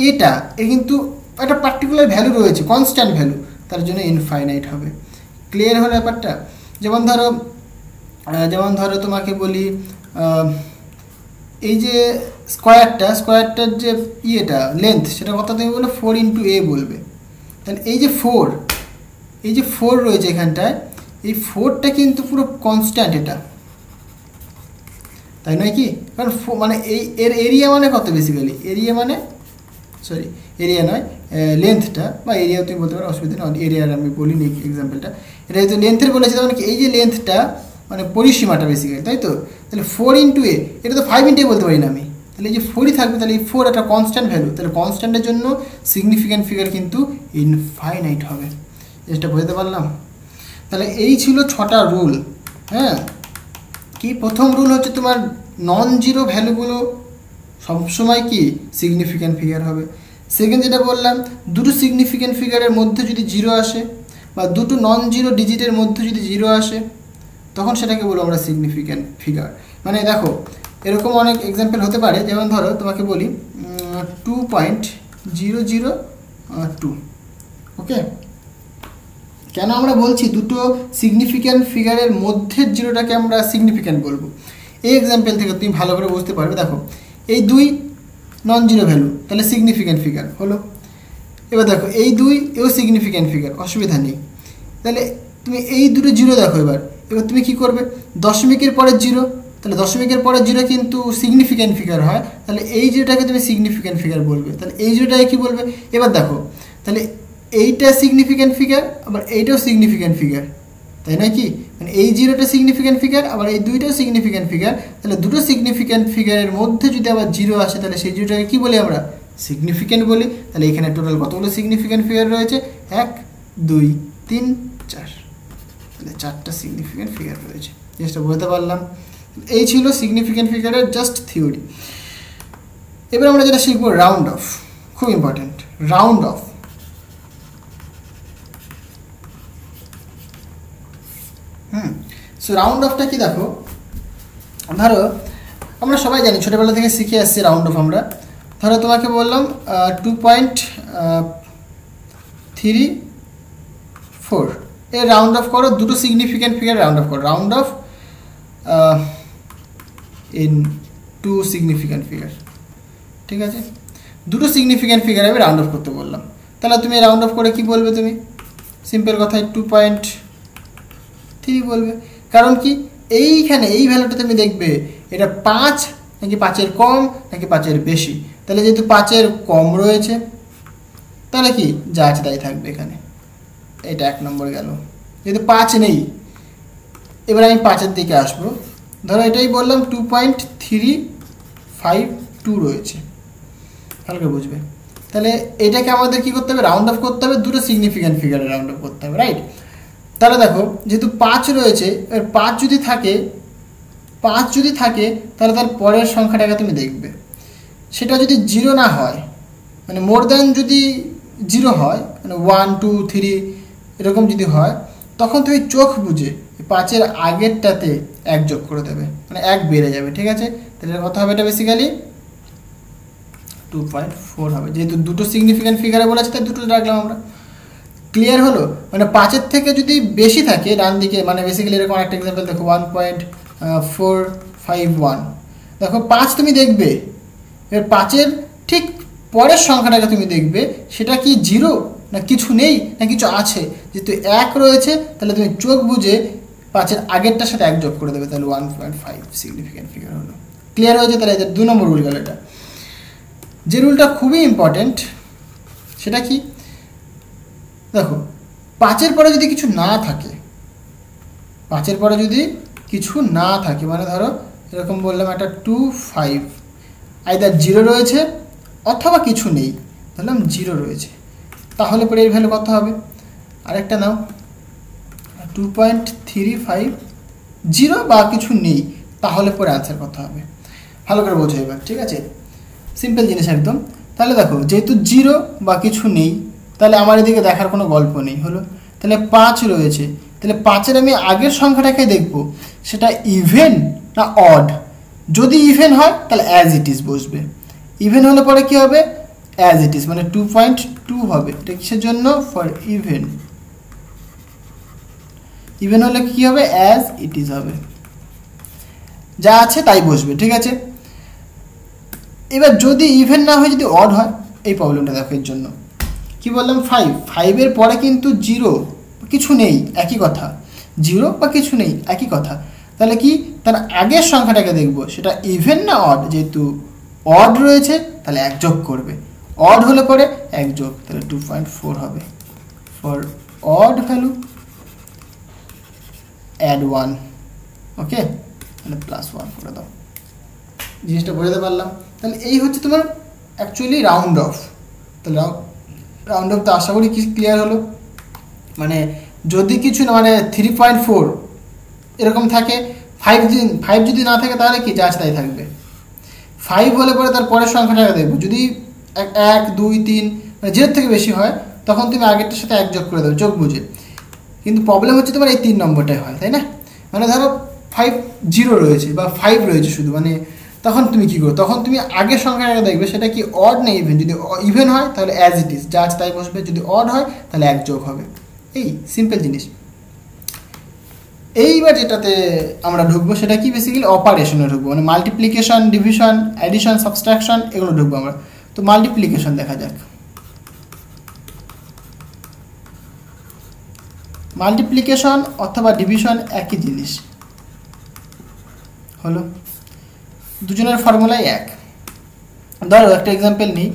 এটা এর কিন্তু একটা পার্টিকুলার ভ্যালু রয়েছে, কনস্ট্যান্ট ভ্যালু, তার জন্য ইনফাইনাইট হবে, ক্লিয়ার হলো ব্যাপারটা? যেমন ধরো তোমাকে বলি এই যে স্কোয়ারটার যে ইয়েটা লেন্থ, সেটা কত তুমি বলো 4 × a বলবে, তাহলে এই যে 4 রয়েছে এখানটায়, এই 4টা কিন্তু পুরো কনস্ট্যান্ট, এটা তাই নয় কি? কারণ মানে এর এরিয়া মানে কত, বেসিক্যালি এরিয়া মানে এরিয়া নয়, লেন্থটা বা এরিয়াও তুমি বলতে পারো, অসুবিধা নয়, এরিয়ার আমি বলিনি এক্সাম্পলটা, এটা যেহেতু লেন্থের বলেছে, তার মানে কি এই যে লেন্থটা মানে পরিসীমাটা বেসিক্যালি, তাই তো? তাহলে 4 × a, এটা তো 5 × a বলতে পারি না আমি, তাহলে এই যে 4ই থাকবে, তাহলে এই 4 একটা কনস্ট্যান্ট ভ্যালু, তাহলে কনস্ট্যান্টের জন্য সিগনিফিক্যান্ট ফিগার কিন্তু ইনফাইনাইট হবে, এটা বুঝতে পারলাম? তাহলে এই ছিল 6টা রুল, হ্যাঁ? কি প্রথম রুল হচ্ছে তোমার নন জিরো ভ্যালুগুলো সবসময় কি সিগনিফিক্যান্ট ফিগার হবে। সেকেন্ড যেটা বললাম, দুটো সিগনিফিক্যান্ট ফিগারের মধ্যে যদি জিরো আসে বা দুটো নন জিরো ডিজিটের মধ্যে যদি জিরো আসে, তখন সেটাকে বলবো আমরা সিগনিফিক্যান্ট ফিগার। মানে দেখো এরকম অনেক এক্সাম্পল হতে পারে, যেমন ধরো তোমাকে বলি 2.002, ওকে? কেন আমরা বলছি দুটো সিগনিফিক্যান্ট ফিগারের মধ্যে জিরোটাকে আমরা সিগনিফিক্যান্ট বলবো, এই এক্সাম্পল থেকে তুমি ভালো করে বুঝতে পারবে। দেখো এই 2 নন জিরো ভ্যালু, তাহলে সিগনিফিক্যান্ট ফিগার হলো। এবার দেখো এই 2 এও সিগনিফিক্যান্ট ফিগার, অসুবিধা নেই। তাহলে তুমি এই দুটো জিরো দেখো, এবার তুমি কি করবে, দশমিকের পরের জিরো, তাহলে দশমিকের পরের জিরো কিন্তু সিগনিফিক্যান্ট ফিগার হয়, তাহলে এই জিরোটাকে তুমি সিগনিফিক্যান্ট ফিগার বলবে, তাহলে এই জিরোটাকে কি বলবে? এবার দেখো তাহলে এইটা সিগনিফিক্যান্ট ফিগার, আবার এইটাও সিগনিফিক্যান্ট ফিগার, তাই নয় কি? মানে এই জিরোটা সিগনিফিক্যান্ট ফিগার, আবার এই দুইটাও সিগনিফিক্যান্ট ফিগার, তাহলে দুটো সিগনিফিক্যান্ট ফিগারের মধ্যে যদি আবার জিরো আসে, তাহলে সেই জিরোটাকে কী বলি আমরা? সিগনিফিক্যান্ট বলি। তাহলে এখানে টোটাল কতগুলো সিগনিফিক্যান্ট ফিগার রয়েছে? 1 2 3 4, তাহলে 4টা সিগনিফিক্যান্ট ফিগার রয়েছে। জিনিসটা বুঝতে পারলাম? এই ছিল সিগনিফিক্যান্ট ফিগারের জাস্ট থিওরি। এবার আমরা যেটা শিখবো রাউন্ড অফ, খুব important, round off. So round অফটা কি দেখো, ধরো আমরা সবাই জানি ছোটোবেলা থেকে শিখে আসছি রাউন্ড অফ আমরা। ধরো তোমাকে বললাম 2.34 এর রাউন্ড অফ করো, দুটো সিগনিফিক্যান্ট ফিগার রাউন্ড অফ করো, round of in 2 significant figure, ঠিক আছে? দুটো সিগনিফিক্যান্ট ফিগার আমি রাউন্ড অফ করতে বললাম, তাহলে তুমি রাউন্ড অফ করে কি বলবে? তুমি সিম্পল কথায় 2.3 বলবে। কারণ কি এইখানে এই ভ্যালুটা তুমি দেখবে এটা 5 নাকি 5-এর কম নাকি 5-এর বেশি। তাহলে যেহেতু 5-এর কম রয়েছে, তাহলে কি যা আছে তাই থাকবে এখানে, এটা 1 নম্বর গেল। যেহেতু 5 নেই, এবার আমি 5-এর দিকে আসবো। ধরো এটাই বললাম 2.352 রয়েছে, হালকা বুঝবে। তাহলে এটাকে আমাদের কি করতে হবে, রাউন্ড অফ করতে হবে, দুটো সিগনিফিক্যান্ট ফিগারে রাউন্ড অফ করতে হবে, রাইট। তাহলে দেখো যেহেতু 5 রয়েছে, এর 5 যদি থাকে তাহলে তার পরের সংখ্যাটাকে তুমি দেখবে, সেটা যদি 0 না হয়, মানে মোর দ্যান যদি 0 হয়, মানে 1 2 3 এরকম যদি হয়, তখন তুমি চোখ বুঝে 5-এর আগেরটাতে 1 যোগ করে দেবে, মানে 1 বেড়ে যাবে, ঠিক আছে। তাহলে কত হবে এটা বেসিক্যালি 2.4 হবে, যেহেতু দুটো সিগনিফিক্যান্ট ফিগারে বলেছে তাই দুটো রাখলাম আমরা। ক্লিয়ার হলো? মানে 5-এর থেকে যদি বেশি থাকে ডান দিকে, মানে বেসিক্যালি এরকম একটা এক্সাম্পল দেখো 1.451, দেখো 5 তুমি দেখবে, এর 5-এর ঠিক পরের সংখ্যাটাকে তুমি দেখবে, সেটা কি 0 না কিছু নেই না কিছু আছে। যেহেতু 1 রয়েছে তাহলে তুমি চোখ বুঝে 5-এর আগেরটার সাথে 1 যোগ করে দেবে, তাহলে 1.5 সিগনিফিক্যান্ট ফিগার হলো। ক্লিয়ার হয়েছে? তাহলে এদের 2 নম্বর রুল গেল। এটা যে রুলটা খুবই ইম্পর্টেন্ট সেটা কি, দেখো 5-এর পরে যদি কিছু না থাকে, 5-এর পরে যদি কিছু না থাকে, মানে ধরো এরকম বললাম একটা 2 5 আইদার 0 রয়েছে অথবা কিছু নেই, ধরলাম 0 রয়েছে, তাহলে পরে এর ভ্যালু কত হবে? আরেকটা নাও 2.35 0 বা কিছু নেই, তাহলে পরে অ্যান্সার কত হবে? ভালো করে বোঝো এবার, ঠিক আছে? সিম্পল জিনিস একদম। তাহলে দেখো যেহেতু 0 বা কিছু নেই, তাহলে আমার এদিকে দেখার কোনো গল্প নেই, হলো। তাহলে 5 রয়েছে, তাহলে 5-এর আমি আগের সংখ্যাটাকে দেখব, সেটা ইভেন না অড। যদি ইভেন হয় তাহলে অ্যাজ ইট ইজ বসবে, ইভেন হলে পরে কি হবে? অ্যাজ ইট ইজ, মানে 2.2 হবে। এটা কিসের জন্য? For even. ইভেন হলে কি হবে? অ্যাজ ইট ইজ হবে, যা আছে তাই বসবে, ঠিক আছে। এবার যদি ইভেন না হয়, যদি অড হয়, এই প্রবলেমটা দেখো। এর জন্য কি বললাম, 5-এর পরে কিন্তু 0 কিছু নেই, একই কথা। 0 বা কিছু নেই, একই কথা। তাহলে কি, তার আগের সংখ্যাটাকে দেখবো, সেটা ইভেন না অড। যেহেতু অড রয়েছে তাহলে 1 যোগ করবে, অড হলে পরে 1 যোগ, তাহলে 2.4 হবে। ফর অড ভ্যালু অ্যাড 1, ওকে, তাহলে +1 করে দাও। জিনিসটা বোঝাতে পারলাম? তাহলে এই হচ্ছে তোমার অ্যাকচুয়ালি রাউন্ড অফ। তাহলে রাউন্ড অফ তো আশা করি কি ক্লিয়ার হলো। মানে যদি কিছু না, মানে 3.4 এরকম থাকে, 5 যদি না থাকে তাহলে কি, যা আছে তাই থাকবে। 5 হলে পরে তার পরের সংখ্যাটাকে দেখবো, যদি 1 2 3 মানে 0 থেকে বেশি হয়, তখন তুমি আগেরটার সাথে 1 যোগ করে দেবে চোখ বুঝে। কিন্তু প্রবলেম হচ্ছে তোমার এই 3 নম্বরটাই হয়, তাই না? মানে ধরো 5 0 রয়েছে বা 5 রয়েছে শুধু, মানে তখন তুমি কী করো, তখন তুমি আগের সংখ্যাটাকে দেখবে, সেটা কি অড না ইভেন। যদি ইভেন হয় তাহলে অ্যাজ ইট ইজ, যা আছে তাই বসবে। যদি অড হয় তাহলে 1 যোগ হবে। এই সিম্পল জিনিস। এইবার যেটাতে আমরা ঢুকবো সেটা কি, বেসিক্যালি অপারেশনে ঢুকবো, মানে মাল্টিপ্লিকেশন, ডিভিশন, অ্যাডিশন, সাবস্ট্রাকশন, এগুলো ঢুকবো আমরা। তো মাল্টিপ্লিকেশন দেখা যাক। মাল্টিপ্লিকেশন অথবা ডিভিশন একই জিনিস, হলো। দুজনের ফর্মুলাই এক। ধরো একটা এক্সাম্পল নিই,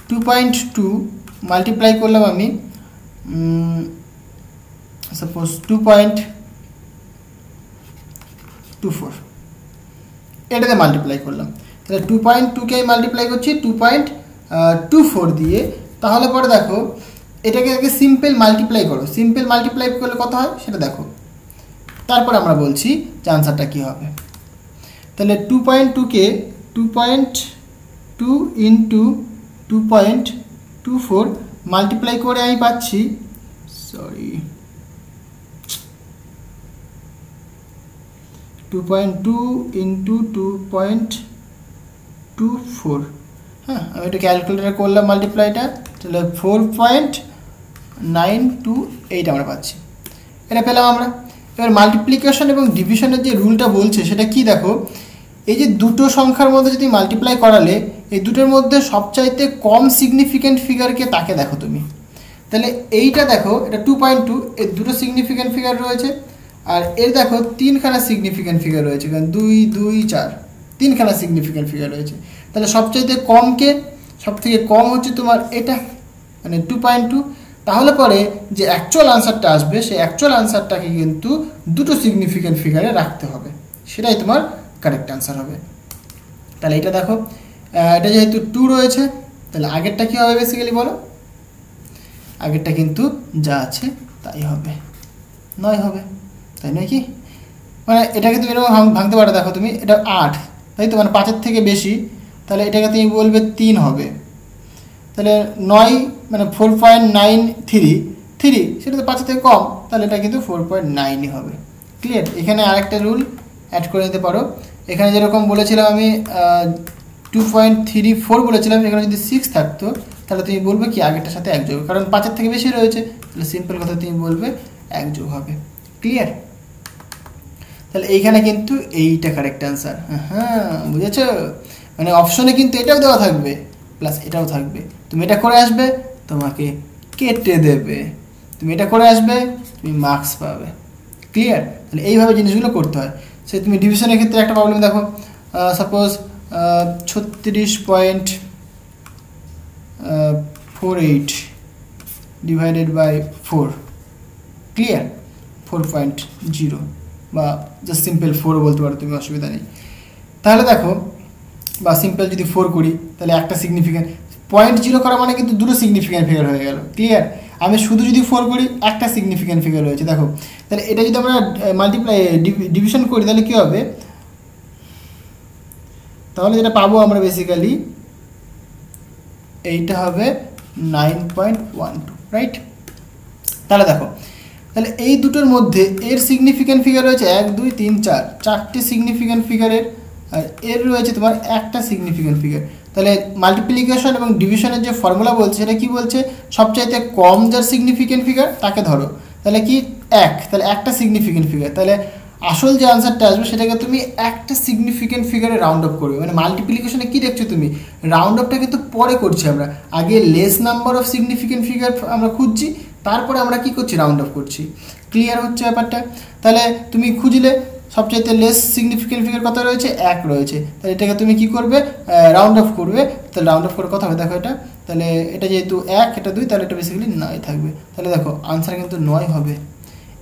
2.2 মাল্টিপ্লাই করলাম আমি, সাপোজ 2.24, এটাতে মাল্টিপ্লাই করলাম। তাহলে 2.2কে আমি মাল্টিপ্লাই করছি 2.24 দিয়ে। তাহলে পরে দেখো এটাকে আগে সিম্পল মাল্টিপ্লাই করো, সিম্পল মাল্টিপ্লাই করলে কত হয় সেটা দেখো, তারপর আমরা বলছি যে আনসারটা কী হবে। তাহলে 2.2কে 2.2 ইন্টু 2.24 মাল্টিপ্লাই করে আমি পাচ্ছি, সরি 2.2 ইন্টু 2.24, হ্যাঁ আমি একটু ক্যালকুলেটার করলাম মাল্টিপ্লাইটা, তাহলে 4.928 আমরা পাচ্ছি। এটা পেলাম আমরা। এবার মাল্টিপ্লিকেশন এবং ডিভিশনের যে রুলটা বলছে সেটা কি দেখো, এই যে দুটো সংখ্যার মধ্যে যদি মাল্টিপ্লাই করালে, এই দুটোর মধ্যে সবচাইতে কম সিগনিফিক্যান্ট ফিগারকে তাকে দেখো তুমি। তাহলে এইটা দেখো, এটা 2.2, এর দুটো সিগনিফিক্যান্ট ফিগার রয়েছে, আর এর দেখো 3খানা সিগনিফিক্যান্ট ফিগার রয়েছে, কারণ 2 2 4 3খানা সিগনিফিক্যান্ট ফিগার রয়েছে। তাহলে সবচাইতে কমকে, সবথেকে কম হচ্ছে তোমার এটা, মানে 2.2। তাহলে পরে যে অ্যাকচুয়াল আনসারটা আসবে, সেই অ্যাকচুয়াল আনসারটাকে কিন্তু দুটো সিগনিফিক্যান্ট ফিগারে রাখতে হবে। সেটাই তোমার কারেক্ট অ্যান্সার হবে। তাহলে এটা দেখো, এটা যেহেতু 2 রয়েছে, তাহলে আগেরটা কী হবে বেসিক্যালি বলো? আগেরটা কিন্তু যা আছে তাই হবে, 9 হবে, তাই নয় কি? মানে এটাকে তুমি এরকম ভাঙতে পারো, দেখো তুমি এটা 8, তাই তো, মানে 5-এর থেকে বেশি, তাহলে এটাকে তুমি বলবে 3 হবে। তাহলে 9 মানে 4.93, সেটা তো 5-এর থেকে কম, তাহলে এটা কিন্তু 4.9ই হবে। ক্লিয়ার? এখানে আরেকটা রুল অ্যাড করে নিতে পারো। এখানে যেরকম বলেছিলাম আমি 2.34 বলেছিলাম, এখানে যদি 6 থাকতো তাহলে তুমি বলবে কি আগেরটার সাথে 1 যোগ, কারণ 5-এর থেকে বেশি রয়েছে, তাহলে সিম্পল কথা তুমি বলবে 1 যোগ হবে। ক্লিয়ার? তাহলে এইখানে কিন্তু এইটা কারেক্ট অ্যান্সার। হ্যাঁ, বুঝেছো? মানে অপশনে কিন্তু এটাও দেওয়া থাকবে প্লাস এটাও থাকবে, তুমি এটা করে আসবে তোমাকে কেটে দেবে, তুমি এটা করে আসবে তুমি মার্কস পাবে। ক্লিয়ার? তাহলে এইভাবে জিনিসগুলো করতে হয়। সে তুমি ডিভিশনের ক্ষেত্রে একটা প্রবলেম দেখো, সাপোজ 36.48 ডিভাইডেড বাই 4, ক্লিয়ার? 4.0 বা জাস্ট সিম্পল 4 বলতে পারো তুমি, অসুবিধা নেই। তাহলে দেখো, বা সিম্পল যদি 4 করি তাহলে একটা সিগনিফিক্যান্ট 0.0 করা মানে কিন্তু দুটো সিগনিফিক্যান্ট ফিগার হয়ে গেল। ক্লিয়ার? আমি শুধু যদি 4 করি একটা সিগনিফিক্যান্ট ফিগার রয়েছে, দেখো। তাহলে এটা যদি আমরা মাল্টিপ্লাই ডিভিশন করি তাহলে কী হবে? তাহলে যেটা পাবো আমরা বেসিক্যালি এইটা হবে 9.12, রাইট? তাহলে দেখো, তাহলে এই দুটোর মধ্যে এর সিগনিফিক্যান্ট ফিগার রয়েছে 1 2 3 4, 4টে সিগনিফিক্যান্ট ফিগারের, আর এর রয়েছে তোমার একটা সিগনিফিক্যান্ট ফিগার। তাহলে মাল্টিপ্লিকেশন এবং ডিভিশনের যে ফর্মুলা বলছে সেটা কি বলছে? সবচাইতে কম যার সিগনিফিক্যান্ট ফিগার তাকে ধরো, তাহলে কি 1, তাহলে একটা সিগনিফিক্যান্ট ফিগার। তাহলে আসল যে আনসারটা আসবে সেটাকে তুমি একটা সিগনিফিক্যান্ট ফিগারে রাউন্ড অফ করবে। মানে মাল্টিপ্লিকেশনে কি দেখছো তুমি, রাউন্ড অফটা কিন্তু পরে করছি আমরা, আগে less number of significant figure আমরা খুঁজছি, তারপরে আমরা কি করছি, রাউন্ড অফ করছি। ক্লিয়ার হচ্ছে ব্যাপারটা? তাহলে তুমি খুঁজলে সবচাইতে লেস সিগনিফিক্যান্ট ফিগার কত রয়েছে, 1 রয়েছে, তাহলে এটাকে তুমি কি করবে, রাউন্ড অফ করবে। তাহলে রাউন্ড অফ করে কত হবে দেখো, এটা তাহলে এটা যেহেতু 1 এটা 2, তাহলে এটা বেসিক্যালি 9 থাকবে। তাহলে দেখো আনসার কিন্তু 9 হবে।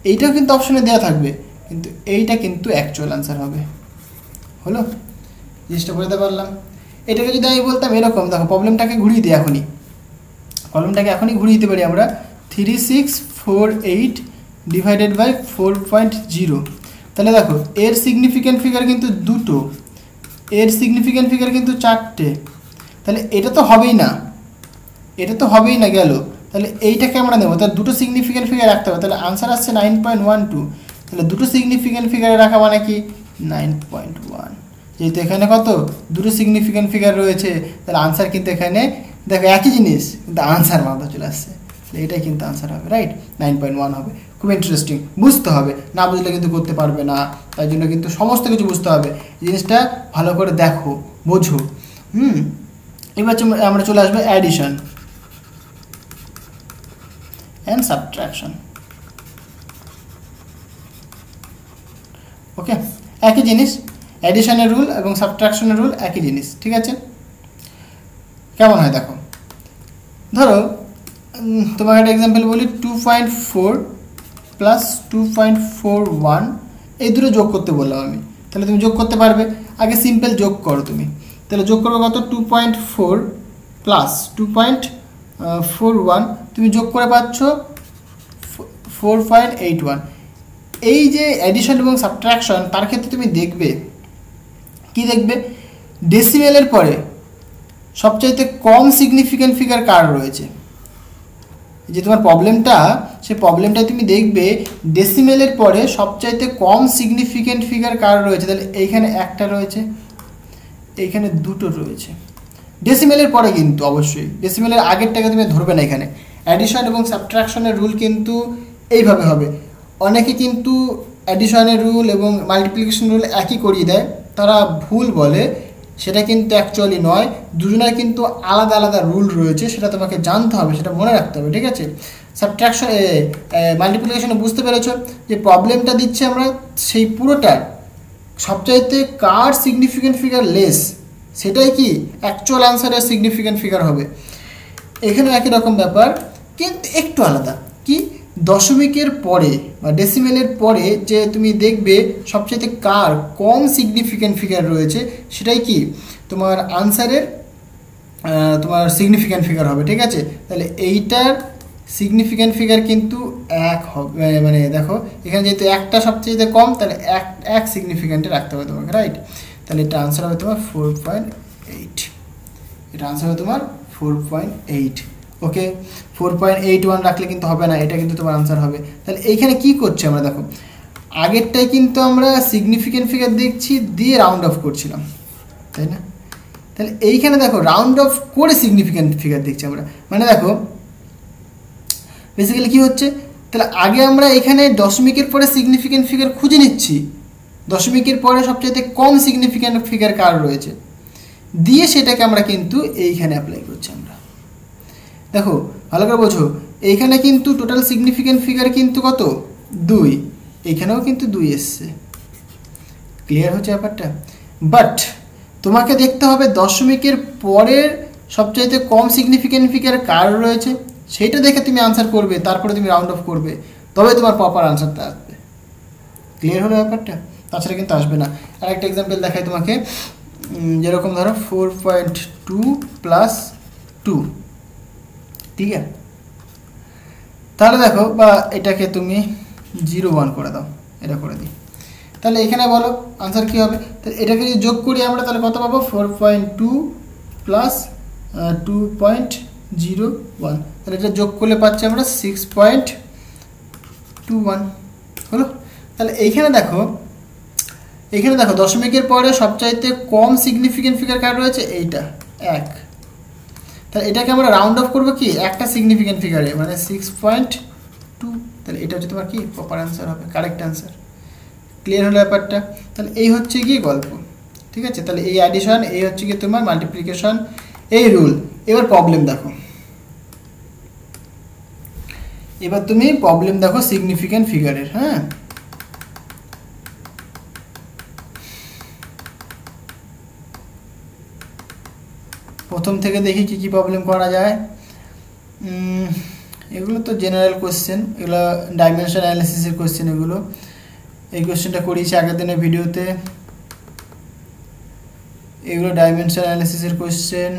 এইটাও কিন্তু অপশনে দেওয়া থাকবে, কিন্তু এইটা কিন্তু অ্যাকচুয়াল আনসার হবে। হলো? জিনিসটা বুঝতে পারলাম? এটাকে যদি আমি বলতাম এরকম, দেখো প্রবলেমটাকে ঘুরিয়ে দিই এখনই, প্রবলেমটাকে এখনই ঘুরিয়ে দিতে পারি আমরা, 3648 ডিভাইডেড বাই 4.0। তাহলে দেখো এর সিগনিফিক্যান্ট ফিগার কিন্তু দুটো, এর সিগনিফিক্যান্ট ফিগার কিন্তু 4টে, তাহলে এটা তো হবেই না, এটা তো হবেই না গেল। তাহলে এইটাকে আমরা নেবো, তাহলে দুটো সিগনিফিক্যান্ট ফিগার রাখতে হবে, তাহলে আনসার আসছে 9.12। তাহলে দুটো সিগনিফিক্যান্ট ফিগারে রাখা মানে কি 9.1, যেহেতু এখানে কত দুটো সিগনিফিক্যান্ট ফিগার রয়েছে, তাহলে আনসার কিন্তু এখানে দেখো একই জিনিস কিন্তু আনসার মাথা চলে আসছে, এটাই কিন্তু আনসার হবে, রাইট? 9.1 হবে। খুব ইন্টারেস্টিং, বুঝতে হবে, না বুঝলে কিন্তু করতে পারবে না, তাই জন্য কিন্তু সমস্ত কিছু বুঝতে হবে, জিনিসটা ভালো করে দেখো, বোঝো। এবার আমরা চলে আসবে অ্যাডিশন অ্যান্ড সাবট্রাকশন। ওকে, একই জিনিস, অ্যাডিশনের রুল এবং সাবট্রাকশনের রুল একই জিনিস, ঠিক আছে? কেমন হয় দেখো, ধরো তোমাকে একটা এক্সাম্পল বলি, 2.4 প্লাস 2.41, এই দুটো যোগ করতে বললাম আমি, তাহলে তুমি যোগ করতে পারবে। আগে সিম্পল যোগ করো তুমি, তাহলে যোগ করবে কত, 2.4 প্লাস 2.41, তুমি যোগ করে পাচ্ছ 4.81। এই যে অ্যাডিশন এবং সাবট্রাকশন, তার ক্ষেত্রে তুমি দেখবে কি, দেখবে ডেসিমেলের পরে সবচাইতে কম সিগনিফিক্যান্ট ফিগার কার রয়েছে। যে তোমার প্রবলেমটা, সেই প্রবলেমটায় তুমি দেখবে ডেসিমেলের পরে সবচাইতে কম সিগনিফিক্যান্ট ফিগার কার রয়েছে। তাহলে এইখানে একটা রয়েছে, এইখানে দুটো রয়েছে, ডেসিমেলের পরে কিন্তু অবশ্যই, ডেসিমেলের আগেরটাকে তুমি ধরবে না। এখানে অ্যাডিশন এবং সাবট্রাকশনের রুল কিন্তু এইভাবে হবে। অনেকে কিন্তু অ্যাডিশনের রুল এবং মাল্টিপ্লিকেশন রুল একই করিয়ে দেয়, তারা ভুল বলে, সেটা কিন্তু অ্যাকচুয়ালি নয়, দুজনের কিন্তু আলাদা আলাদা রুল রয়েছে, সেটা তোমাকে জানতে হবে, সেটা মনে রাখতে হবে, ঠিক আছে? সাবট্রাকশন মাল্টিপ্লিকেশনে বুঝতে পেরেছো যে প্রবলেমটা দিচ্ছে আমরা, সেই পুরোটার সবচাইতে কার সিগনিফিক্যান্ট ফিগার লেস, সেটাই কি অ্যাকচুয়াল আনসারের সিগনিফিক্যান্ট ফিগার হবে। এখানে একই রকম ব্যাপার, কিন্তু একটু আলাদা। কি, দশমিকের পরে বা ডেসিমেলের পরে যে তুমি দেখবে সবচেয়ে কার কম সিগনিফিক্যান্ট ফিগার রয়েছে সেটাই কি তোমার আনসারের তোমার সিগনিফিক্যান্ট ফিগার হবে, ঠিক আছে। তাহলে এইটার সিগনিফিক্যান্ট ফিগার কিন্তু 1 হবে, মানে দেখো এখানে যেহেতু একটা সবচেয়ে কম তাহলে এক সিগনিফিক্যান্টে রাখতে হবে তোমাকে, রাইট। তাহলে এটা আনসার হবে তোমার 4.8, এটা আনসার হবে তোমার 4.8। ওকে, 4.81 রাখলে কিন্তু হবে না, এটা কিন্তু তোমার আনসার হবে। তাহলে এইখানে কি করছে আমরা দেখো, আগেরটাই কিন্তু আমরা সিগনিফিক্যান্ট ফিগার দেখছি দিয়ে রাউন্ড অফ করছিলাম, তাই না। তাহলে এইখানে দেখো রাউন্ড অফ করে সিগনিফিক্যান্ট ফিগার দেখছি আমরা, মানে দেখো বেসিক্যালি কি হচ্ছে, তাহলে আগে আমরা এখানে দশমিকের পরে সিগনিফিক্যান্ট ফিগার খুঁজে নিচ্ছি, দশমিকের পরে সবচেয়ে কম সিগনিফিক্যান্ট ফিগার কার রয়েছে দিয়ে সেটাকে আমরা কিন্তু এইখানে অ্যাপ্লাই করছি আমরা। দেখো ভালো করে বোঝো, এইখানে কিন্তু টোটাল সিগনিফিক্যান্ট ফিগার কিন্তু কত 2, এইখানেও কিন্তু 2 এসছে, ক্লিয়ার হচ্ছে ব্যাপারটা। বাট তোমাকে দেখতে হবে দশমিকের পরের সবচাইতে কম সিগনিফিক্যান্ট ফিগার কার রয়েছে সেইটা দেখে তুমি আনসার করবে, তারপরে তুমি রাউন্ড অফ করবে, তবে তোমার প্রপার আনসারটা আসবে। ক্লিয়ার হলো ব্যাপারটা, তাছাড়া কিন্তু আসবে না। আর একটা এক্সাম্পল দেখাই তোমাকে, যেরকম ধরো 4.2 + 2, ঠিক আছে। তাহলে দেখো, বা এটাকে তুমি 0.1 করে দাও, এটা করে দিই, তাহলে এখানে বলো আনসার কী হবে। তাহলে এটাকে যদি যোগ করি আমরা তাহলে কত পাবো, 4.2 + 2.01, তাহলে এটা যোগ করলে পাচ্ছি আমরা 6.21 হলো। তাহলে এইখানে দেখো দশমিকের পরে সবচাইতে কম সিগনিফিক্যান্ট ফিগার কার রয়েছে, এইটা 1। তাহলে এটাকে আমরা রাউন্ড অফ করবো কি একটা সিগনিফিক্যান্ট ফিগারে, মানে 6.2, তাহলে এটা হচ্ছে তোমার কি প্রপার অ্যান্সার হবে, কারেক্ট অ্যান্সার। ক্লিয়ার হলো ব্যাপারটা। তাহলে এই হচ্ছে গিয়ে গল্প, ঠিক আছে। তাহলে এই অ্যাডিশন, এই হচ্ছে গিয়ে তোমার মাল্টিপ্লিকেশন, এই রুল। এবার প্রবলেম দেখো, এবার তুমি প্রবলেম দেখো সিগনিফিক্যান্ট ফিগারের। হ্যাঁ, প্রথম থেকে দেখি কি কি প্রবলেম করা যায়। এগুলো তো জেনারেল কোশ্চেন, এগুলো ডাইমেনশন অ্যানালিসিসের কোশ্চেন। এগুলো এই কোশ্চেনটা করিয়েছি আগের দিনের ভিডিওতে, এগুলো ডাইমেনশন অ্যানালিসিসের কোশ্চেন,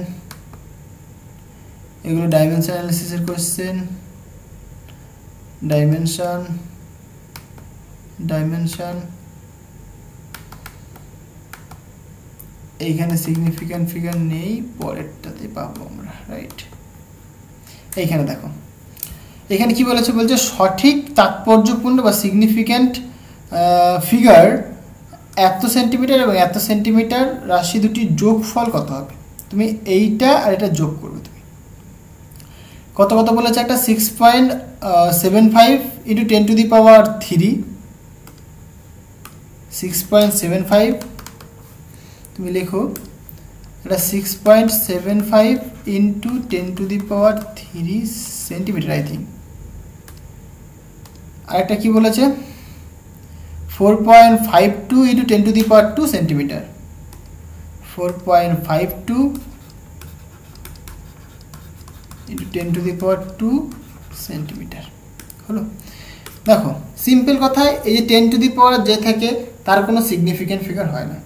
এগুলো ডাইমেনশন অ্যানালিসিসের কোশ্চেন, ডাইমেনশন এইখানে সিগনিফিক্যান্ট ফিগার নেই, পরেরটাতে পাবো আমরা, রাইট। এইখানে দেখো, এখানে কি বলেছে, বলছে সঠিক তাৎপর্যপূর্ণ বা সিগনিফিক্যান্ট ফিগার এত সেন্টিমিটার এবং এত সেন্টিমিটার রাশি দুটির যোগফল কত হবে। তুমি এইটা আর এটা যোগ করবে, তুমি কত বলেছে, একটা 6.75 × 10⁻³ 6.75, তুমি লেখো এটা 6.75 × 10⁻³ সেন্টিমিটার, আই থিঙ্ক। আরেকটা কি বলেছে, 4.52 × 10⁻² সেন্টিমিটার, 4.52 × 10⁻² সেন্টিমিটার হলো। দেখো সিম্পল কথায়, এই যে 10⁻³ যে থাকে তার কোনো সিগনিফিক্যান্ট ফিগার হয় না,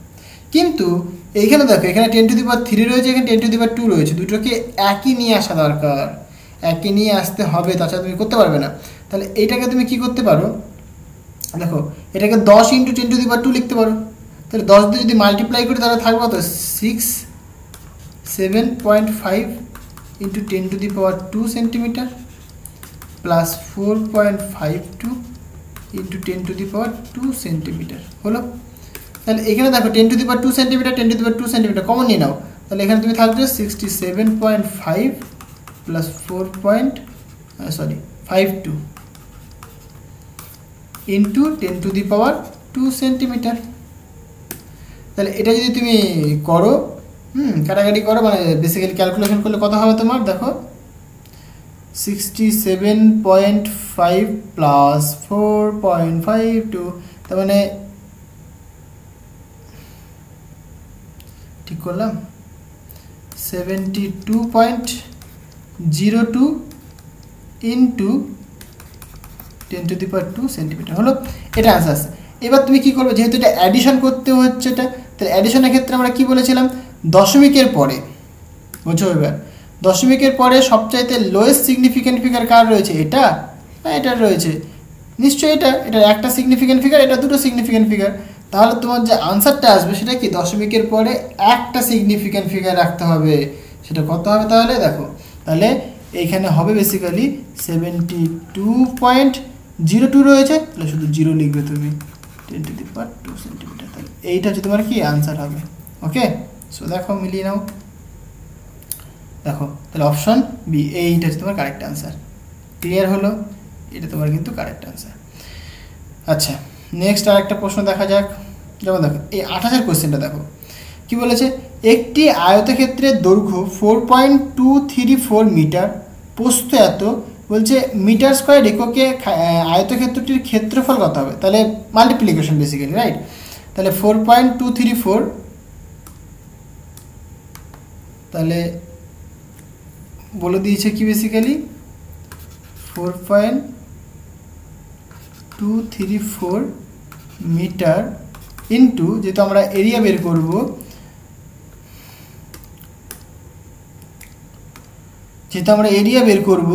কিন্তু এইখানে দেখো এখানে 10⁻³ রয়েছে, এখানে 10⁻² রয়েছে, দুটোকে একই নিয়ে আসা দরকার, একই নিয়ে আসতে হবে, তাছাড়া তুমি করতে পারবে না। তাহলে এইটাকে তুমি কি করতে পারো, দেখো এটাকে 10 × 10⁻² লিখতে পারো। তাহলে 10 দিয়ে যদি মাল্টিপ্লাই করি তাহলে থাকবে তো 7.5 × 10⁻² সেন্টিমিটার প্লাস 4.52 × 10⁻² সেন্টিমিটার হলো। তাহলে এখানে দেখো 10⁻² সেন্টিমিটার 10⁻² সেন্টিমিটার কমন নিয়ে নাও, তাহলে এখানে তুমি থাকবে 67.5 প্লাস 4.52 ইন্টু 10⁻² সেন্টিমিটার। তাহলে এটা যদি তুমি করো, কাটাকাটি করো, মানে বেসিক্যালি ক্যালকুলেশন করলে কত হবে তোমার, দেখো 67.5 প্লাস 4.52, তার মানে ঠিক করলাম 72.02 ইন্টু 10⁻² সেন্টিমিটার হলো, এটা আনসার আসছে। এবার তুমি কি করবে, যেহেতু এটা অ্যাডিশন করতে হচ্ছে, এটা তাহলে অ্যাডিশনের ক্ষেত্রে আমরা কি বলেছিলাম, দশমিকের পরে, বুঝছো এবার, দশমিকের পরে সবচাইতে লোয়েস্ট সিগনিফিক্যান্ট ফিগার কার রয়েছে, এটা না এটার রয়েছে, নিশ্চয়ই এটা একটা সিগনিফিক্যান্ট ফিগার, এটা দুটো সিগনিফিক্যান্ট ফিগার। তাহলে তোমার যে আনসারটা আসবে সেটা কি, দশমিকের পরে একটা সিগনিফিক্যান্ট ফিগার রাখতে হবে। সেটা কত হবে তাহলে দেখো, তাহলে এইখানে হবে বেসিক্যালি 72.02 রয়েছে, তাহলে শুধু 0 লিখবে তুমি, 10⁻² সেন্টিমিটার। তাহলে এইটা হচ্ছে তোমার কি আনসার হবে। ওকে, সো দেখো মিলিয়ে নাও, দেখো তাহলে অপশন বি, এইটা হচ্ছে তোমার কারেক্ট আনসার। ক্লিয়ার হলো, এটা তোমার কিন্তু কারেক্ট আনসার। আচ্ছা, নেক্সট আর একটা প্রশ্ন দেখা যাক। যেমন দেখো এই 28 কোয়েশ্চেনটা দেখো কি বলেছে, একটি আয়তক্ষেত্রের দৈর্ঘ্য 4.234 মিটার, প্রস্থ এত, বলছে মিটার স্কোয়ার এককে আয়তক্ষেত্রটির ক্ষেত্রফল কত হবে। তাহলে মাল্টিপ্লিকেশন বেসিক্যালি, রাইট। তাহলে 4.234, তাহলে বলে দিয়েছে কি বেসিক্যালি 4.234 মিটার ইন্টু, যেহেতু আমরা এরিয়া বের করব, যেহেতু আমরা এরিয়া বের করব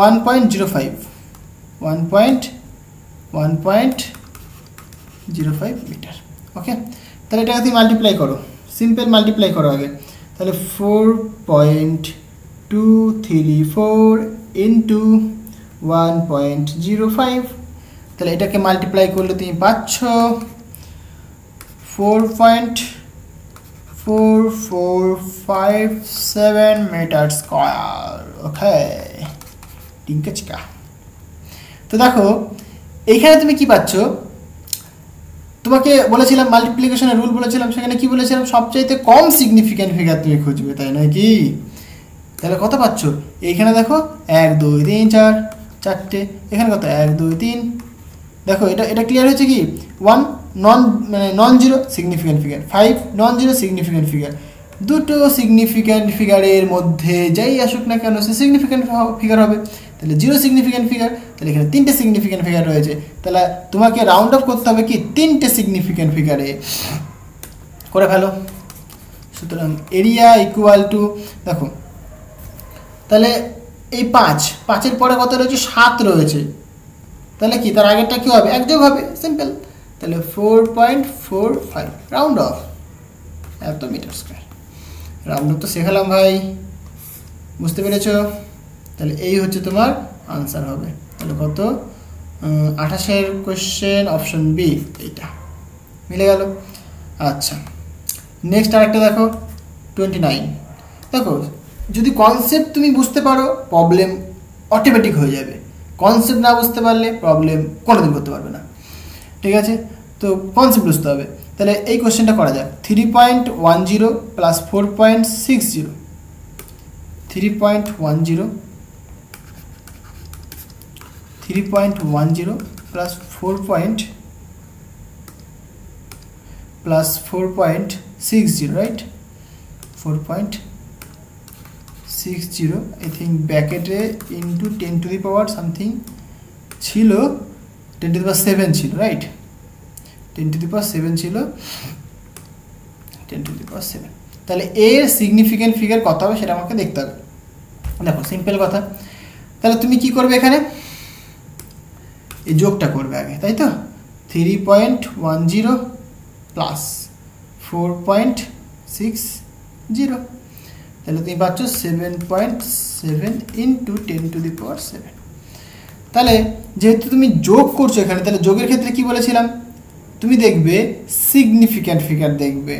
1.05 মিটার। ওকে, তাহলে এটাকে তুমি মাল্টিপ্লাই করো, সিম্পল মাল্টিপ্লাই করো আগে। তাহলে 4.234 ইন্টু 1.05, তাহলে এটাকে মাল্টিপ্লাই করলে তুমি পাচ্ছ 4.4457 মিটার স্কয়ার। ওকে, ঠিক আছে। তো দেখো এইখানে তুমি কি পাচ্ছ, তোমাকে বলেছিলাম মাল্টিপ্লিকেশনের রুল বলেছিলাম, সেখানে কি বলেছিলাম, সবচাইতে কম সিগনিফিক্যান্ট ফিগার তুমি খুঁজবে, তাই নয় কি? তাহলে কত পাচ্ছ, এইখানে দেখো 1 2 3 4 চারটে, এখানে কত 1 2 3, দেখো এটা ক্লিয়ার হয়েছে কি, 1 non zero significant figure, 5 non zero significant figure. দুটো সিগনিফিক্যান্ট ফিগারের মধ্যে যাই আসুক না কেন সে সিগনিফিক্যান্ট ফিগার হবে। তাহলে জিরো সিগনিফিক্যান্ট ফিগার, তাহলে এখানে 3টে সিগনিফিক্যান্ট ফিগার রয়েছে, তাহলে তোমাকে রাউন্ড আপ করতে হবে কি 3টে সিগনিফিক্যান্ট ফিগারে, করে ফেলো। সুতরাং এরিয়া ইকুয়াল টু, দেখো তাহলে এই 5-5-এর পরে কত রয়েছে, 7 রয়েছে, তাহলে কি তার আগেরটা কি হবে, 1 যোগ হবে, সিম্পল। তাহলে 4.45 রাউন্ড অফ এত মিটার স্কয়ার। রাউন্ড অফ তো শেখালাম ভাই, বুঝতে পেরেছ? তাহলে এই হচ্ছে তোমার আনসার হবে। তাহলে কত, 28 কোয়েশ্চেন অপশন বি, এইটা মিলে গেল। আচ্ছা, নেক্সট আরেকটা দেখো 29। দেখো যদি কনসেপ্ট তুমি বুঝতে পারো প্রবলেম অটোমেটিক হয়ে যাবে, কনসেপ্ট না বুঝতে পারলে প্রবলেম কোনোদিন করতে পারবে না, ঠিক আছে? তো কনসেপ্ট বুঝতে হবে। তাহলে এই কোয়েশ্চেনটা করা যাক, 3.10 plus 4.60, 3.10 plus 4.60, right? 4.60 I think ব্র্যাকেটে into 10 to the power something ছিল, 10 টু দি পাওয়ার 7 ছিল, রাইট? 10 টু দি পাওয়ার 7 ছিল, 10 টু দি পাওয়ার 7। তাহলে এর সিগনিফিক্যান্ট ফিগার কত হবে সেটা আমাকে দেখতে হবে। দেখো সিম্পল কথা, তাহলে তুমি কি করবে, এখানে এই যোগটা করবে আগে, তাই তো? 3.10 প্লাস 4.60, তাহলে তুমি পাচ্ছ 7.7 ইন্টু 10 টু দি পাওয়ার 7। তাহলে যেহেতু তুমি যোগ করছো এখানে, তাহলে যোগের ক্ষেত্রে কি বলেছিলাম, তুমি দেখবে সিগনিফিক্যান্ট ফিগার দেখবে।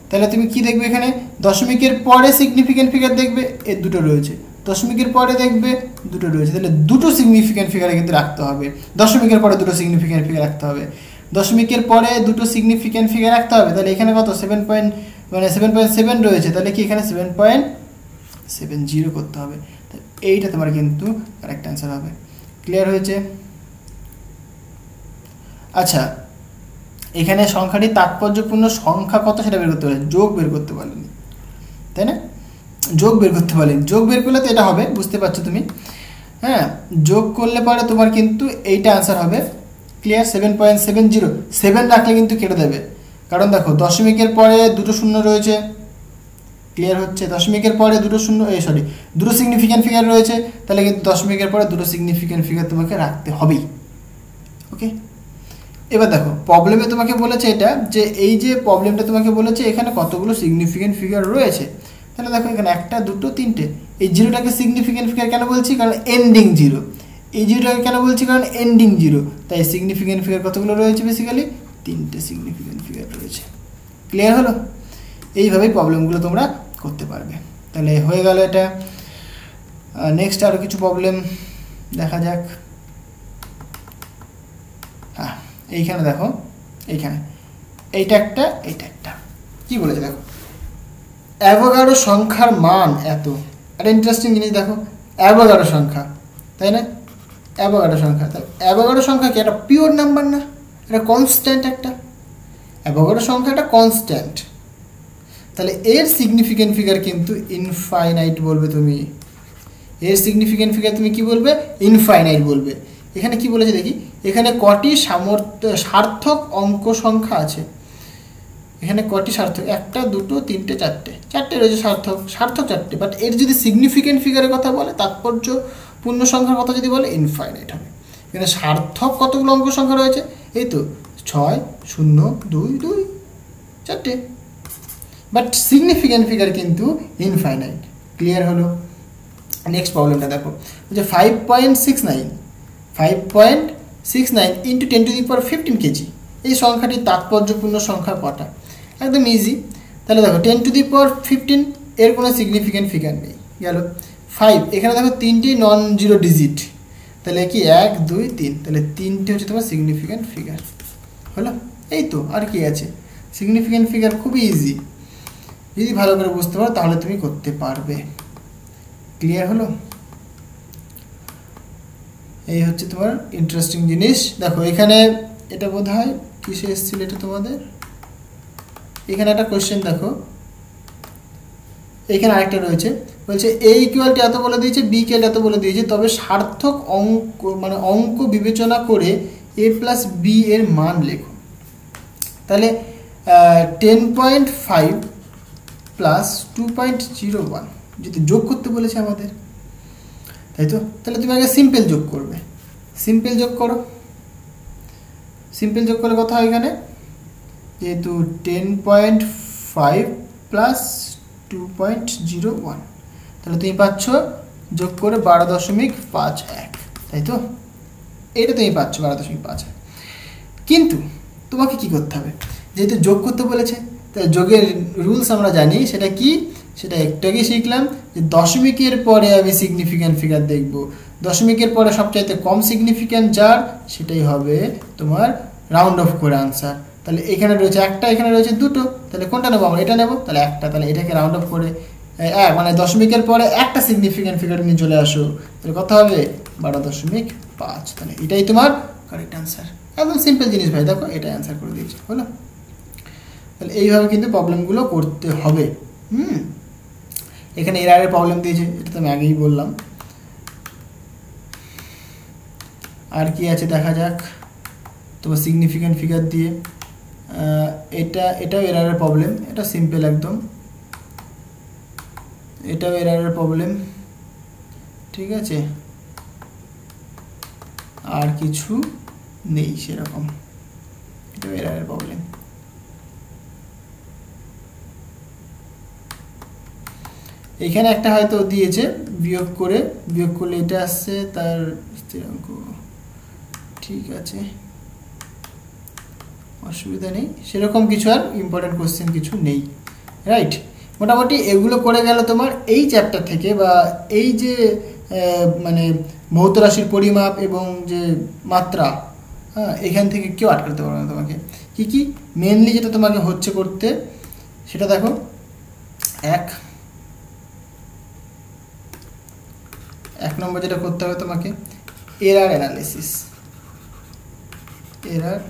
তাহলে তুমি কি দেখবে, এখানে দশমিকের পরে সিগনিফিক্যান্ট ফিগার দেখবে, এর দুটো রয়েছে, দশমিকের পরে দেখবে দুটো রয়েছে, তাহলে দুটো সিগনিফিক্যান্ট ফিগারে কিন্তু রাখতে হবে। দশমিকের পরে দুটো সিগনিফিক্যান্ট ফিগার রাখতে হবে, দশমিকের পরে দুটো সিগনিফিক্যান্ট ফিগার রাখতে হবে। তাহলে এখানে কত 7.7 রয়েছে, তাহলে কি এখানে 7.70 করতে হবে। এইটা তোমার কিন্তু কারেক্ট অ্যান্সার হবে। ক্লিয়ার হয়েছে? আচ্ছা, এখানে সংখ্যাটি তাৎপর্যপূর্ণ সংখ্যা কত সেটা বের করতে পারে, যোগ বের করতে পারেনি, তাই না? যোগ বের করতে পারেনি, যোগ বের করলে তো এটা হবে, বুঝতে পারছো তুমি? হ্যাঁ, যোগ করলে পরে তোমার কিন্তু এইটা आंसर হবে ক্লিয়ার 7.70 7 রাখলে কিন্তু কেটে দেবে কারণ দেখো দশমিকের পরে দুটো শূন্য রয়েছে ক্লিয়ার হচ্ছে দশমিকের পরে দুটো শূন্য সরি দুটো সিগনিফিক্যান্ট ফিগার রয়েছে তাহলে কিন্তু দশমিকের পরে দুটো সিগনিফিক্যান্ট ফিগার তোমাকে রাখতে হবে ওকে এবার দেখো প্রবলেমে তোমাকে বলেছে এটা যে এই যে প্রবলেমটা তোমাকে বলেছে এখানে কতগুলো সিগনিফিক্যান্ট ফিগার রয়েছে তাহলে দেখো এখানে একটা দুটো তিনটে এই জিরোটাকে সিগনিফিক্যান্ট ফিগার কেন বলছি কারণ এন্ডিং জিরো এই জিরোটাকে কেন বলছি কারণ এন্ডিং জিরো তাই সিগনিফিক্যান্ট ফিগার কতগুলো রয়েছে বেসিক্যালি তিনটে সিগনিফিক্যান্ট ফিগার রয়েছে ক্লিয়ার হলো এইভাবেই প্রবলেমগুলো তোমরা করতে পারবে তাহলে হয়ে গেল এটা নেক্সট আরো কিছু প্রবলেম দেখা যাক হ্যাঁ এইখানে দেখো এইখানে এইটা একটা কি বলেছে দেখো অ্যাভোগাড্রো সংখ্যার মান এত একটা ইন্টারেস্টিং জিনিস দেখো অ্যাভোগাড্রো সংখ্যা তাই না অ্যাভোগাড্রো সংখ্যা তাহলে অ্যাভোগাড্রো সংখ্যা কি একটা পিওর নাম্বার না এটা কনস্ট্যান্ট একটা অ্যাভোগাড্রো সংখ্যা একটা কনস্ট্যান্ট তাহলে এর সিগনিফিক্যান্ট ফিগার কিন্তু ইনফাইনাইট বলবে তুমি এর সিগনিফিক্যান্ট ফিগার তুমি কি বলবে ইনফাইনাইট বলবে এখানে কি বলেছে দেখি এখানে কটি সার্থক অঙ্ক সংখ্যা আছে এখানে কটি সার্থক একটা দুটো তিনটে চারটে রয়েছে সার্থক চারটে বাট এর যদি সিগনিফিক্যান্ট ফিগারের কথা বলে তাৎপর্য পূর্ণ সংখ্যার কথা যদি বলে ইনফাইনাইট হবে এখানে সার্থক কতগুলো অঙ্ক সংখ্যা রয়েছে এই তো 6 0 2 2 চারটে বাট সিগনিফিক্যান্ট ফিগার কিন্তু ইনফাইনাইট ক্লিয়ার হলো নেক্সট প্রবলেমটা দেখো যে 5.69 into 10 to the power 15 KG এই সংখ্যাটির তাৎপর্যপূর্ণ সংখ্যা কটা একদম ইজি তাহলে দেখো 10 টু দি পাওয়ার 15 এর কোনো সিগনিফিক্যান্ট ফিগার নেই গেল 5 এখানে দেখো তিনটি নন জিরো ডিজিট তাহলে কি 1 2 3 তাহলে তিনটে হচ্ছে তোমার সিগনিফিক্যান্ট ফিগার হলো এই তো আর কি আছে সিগনিফিক্যান্ট ফিগার খুবই ইজি যদি ভালো করে বুঝতে পারো তাহলে তুমি করতে পারবে ক্লিয়ার হলো এই হচ্ছে তোমার ইন্টারেস্টিং জিনিস দেখো এখানে এটা বোধহয় কিসে এসেছিল এটা তোমাদের এখানে একটা কোশ্চেন দেখো এখানে আরেকটা রয়েছে বলছে a ইকুয়ালটি এত বলে দিয়েছে b কে এত বলে দিয়েছে তবে সার্থক অঙ্ক মানে অঙ্ক বিবেচনা করে a প্লাস b এর মান লেখো তাহলে 10.5 প্লাস 2.01 যদি যোগ করতে বলেছে আমাদের তাই তো তাহলে তুমি আগে সিম্পল যোগ করবে সিম্পল যোগ করো সিম্পল যোগ করলে কত হয় এখানে যেহেতু 10.5 প্লাস 2.01 তাহলে তুমি পাচ্ছ যোগ করে 12.51 তাই তো এটা তুমি পাচ্ছ 12.51 কিন্তু তোমাকে কি করতে হবে যেহেতু যোগ করতে বলেছে তাহলে যোগের রুলস আমরা জানি সেটা কি সেটা একটু আগে শিখলাম যে দশমিকের পরে আমি সিগনিফিক্যান্ট ফিগার দেখব দশমিকের পরে সবচাইতে কম সিগনিফিক্যান্ট যার সেটাই হবে তোমার রাউন্ড অফ করে আনসার তাহলে এখানে রয়েছে একটা এখানে রয়েছে দুটো তাহলে কোনটা নেব আমরা এটা নেব তাহলে একটা তাহলে এটাকে রাউন্ড অফ করে মানে দশমিকের পরে একটা সিগনিফিক্যান্ট ফিগার নিয়ে চলে আসো তাহলে কত হবে 12.5 তাহলে এটাই তোমার কারেক্ট আনসার একদম সিম্পল জিনিস ভাই দেখো এটাই আনসার করে দিয়েছি হলো তাহলে এইভাবে কিন্তু প্রবলেমগুলো করতে হবে এখানে এরারের প্রবলেম দিয়েছে এটা তো আমি আগেই বললাম আর কি আছে দেখা যাক তোমার সিগনিফিক্যান্ট ফিগার দিয়ে এটাও এরারের প্রবলেম এটা সিম্পল একদম এটাও এরারের প্রবলেম ঠিক আছে আর কিছু নেই সেরকম এটাও এরারের প্রবলেম এখানে একটা হয়তো দিয়েছে বিয়োগ করলে এটা আসছে তার স্থিরাঙ্ক ঠিক আছে অসুবিধা নেই সেরকম কিছু আর ইম্পর্টেন্ট কোশ্চেন কিছু নেই রাইট মোটামুটি এগুলো করে গেল তোমার এই চ্যাপ্টার থেকে বা এই যে মানে ভৌত রাশির পরিমাপ এবং যে মাত্রা হ্যাঁ এখান থেকে কেউ আটকাতে পারবে না তোমাকে কি মেনলি যেটা তোমাকে হচ্ছে করতে সেটা দেখো এক নম্বর যেটা করতে হবে তোমাকে এরার অ্যানালাইসিস এরার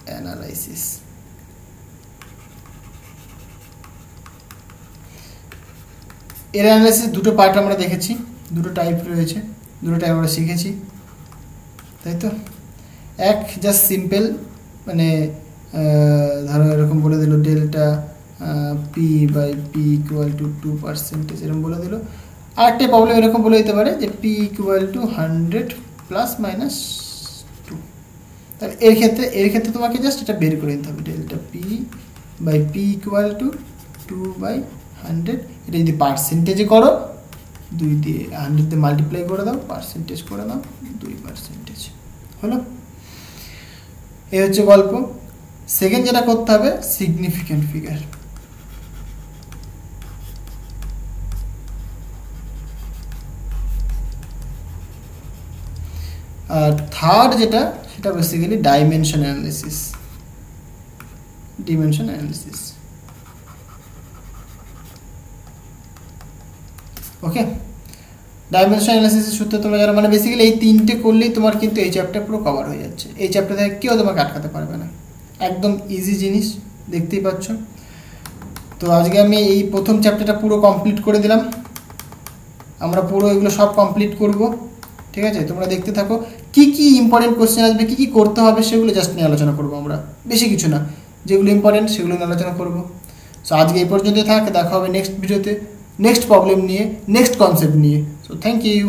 অ্যানালাইসিস দুটো পার্ট আমরা দেখেছি দুটো টাইপ রয়েছে দুটোটাই আমরা শিখেছি, তাই তো। এক জাস্ট সিম্পল, মানে ধরো এরকম বলে দিল delta P by P equal to 2% এরকম বলে দিল। আরেকটা প্রবলেম এরকম বলে দিতে পারে যে P equal two 100 plus minus 2। তাহলে এর ক্ষেত্রে তোমাকে জাস্ট এটা বের করে নিতে হবে, delta P by P equal to 2/100। এটা যদি পার্সেন্টেজে করো 2 দিয়ে 100 দিয়ে মাল্টিপ্লাই করে দাও, পার্সেন্টেজ করে দাও 2%। হলো, এই হচ্ছে গল্প। সেকেন্ড যেটা করতে হবে সিগনিফিক্যান্ট ফিগার। আর থার্ড যেটা, সেটা বেসিক্যালি ডাইমেনশন অ্যানালিসিস। ওকে, ডাইমেনশন অ্যানালিসিসের সূত্র তোমরা যারা, মানে বেসিক্যালি এই তিনটে করলেই তোমার কিন্তু এই চ্যাপ্টার পুরো কভার হয়ে যাচ্ছে। এই চ্যাপ্টার থেকে কেউ তোমাকে আটকাতে পারবে না, একদম ইজি জিনিস, দেখতেই পাচ্ছ। তো আজকে আমি এই প্রথম চ্যাপ্টারটা পুরো কমপ্লিট করে দিলাম। আমরা পুরো এগুলো সব কমপ্লিট করব, ঠিক আছে। তোমরা দেখতে থাকো, কি কি ইম্পর্টেন্ট কোশ্চেন আসবে, কি কি করতে হবে সেগুলো জাস্ট নিয়ে আলোচনা করবো আমরা, বেশি কিছু না। যেগুলো ইম্পর্টেন্ট সেগুলো নিয়ে আলোচনা করবো। সো আজকে এই পর্যন্তই থাক, দেখা হবে নেক্সট ভিডিওতে, নেক্সট প্রবলেম নিয়ে, নেক্সট কনসেপ্ট নিয়ে। So thank you.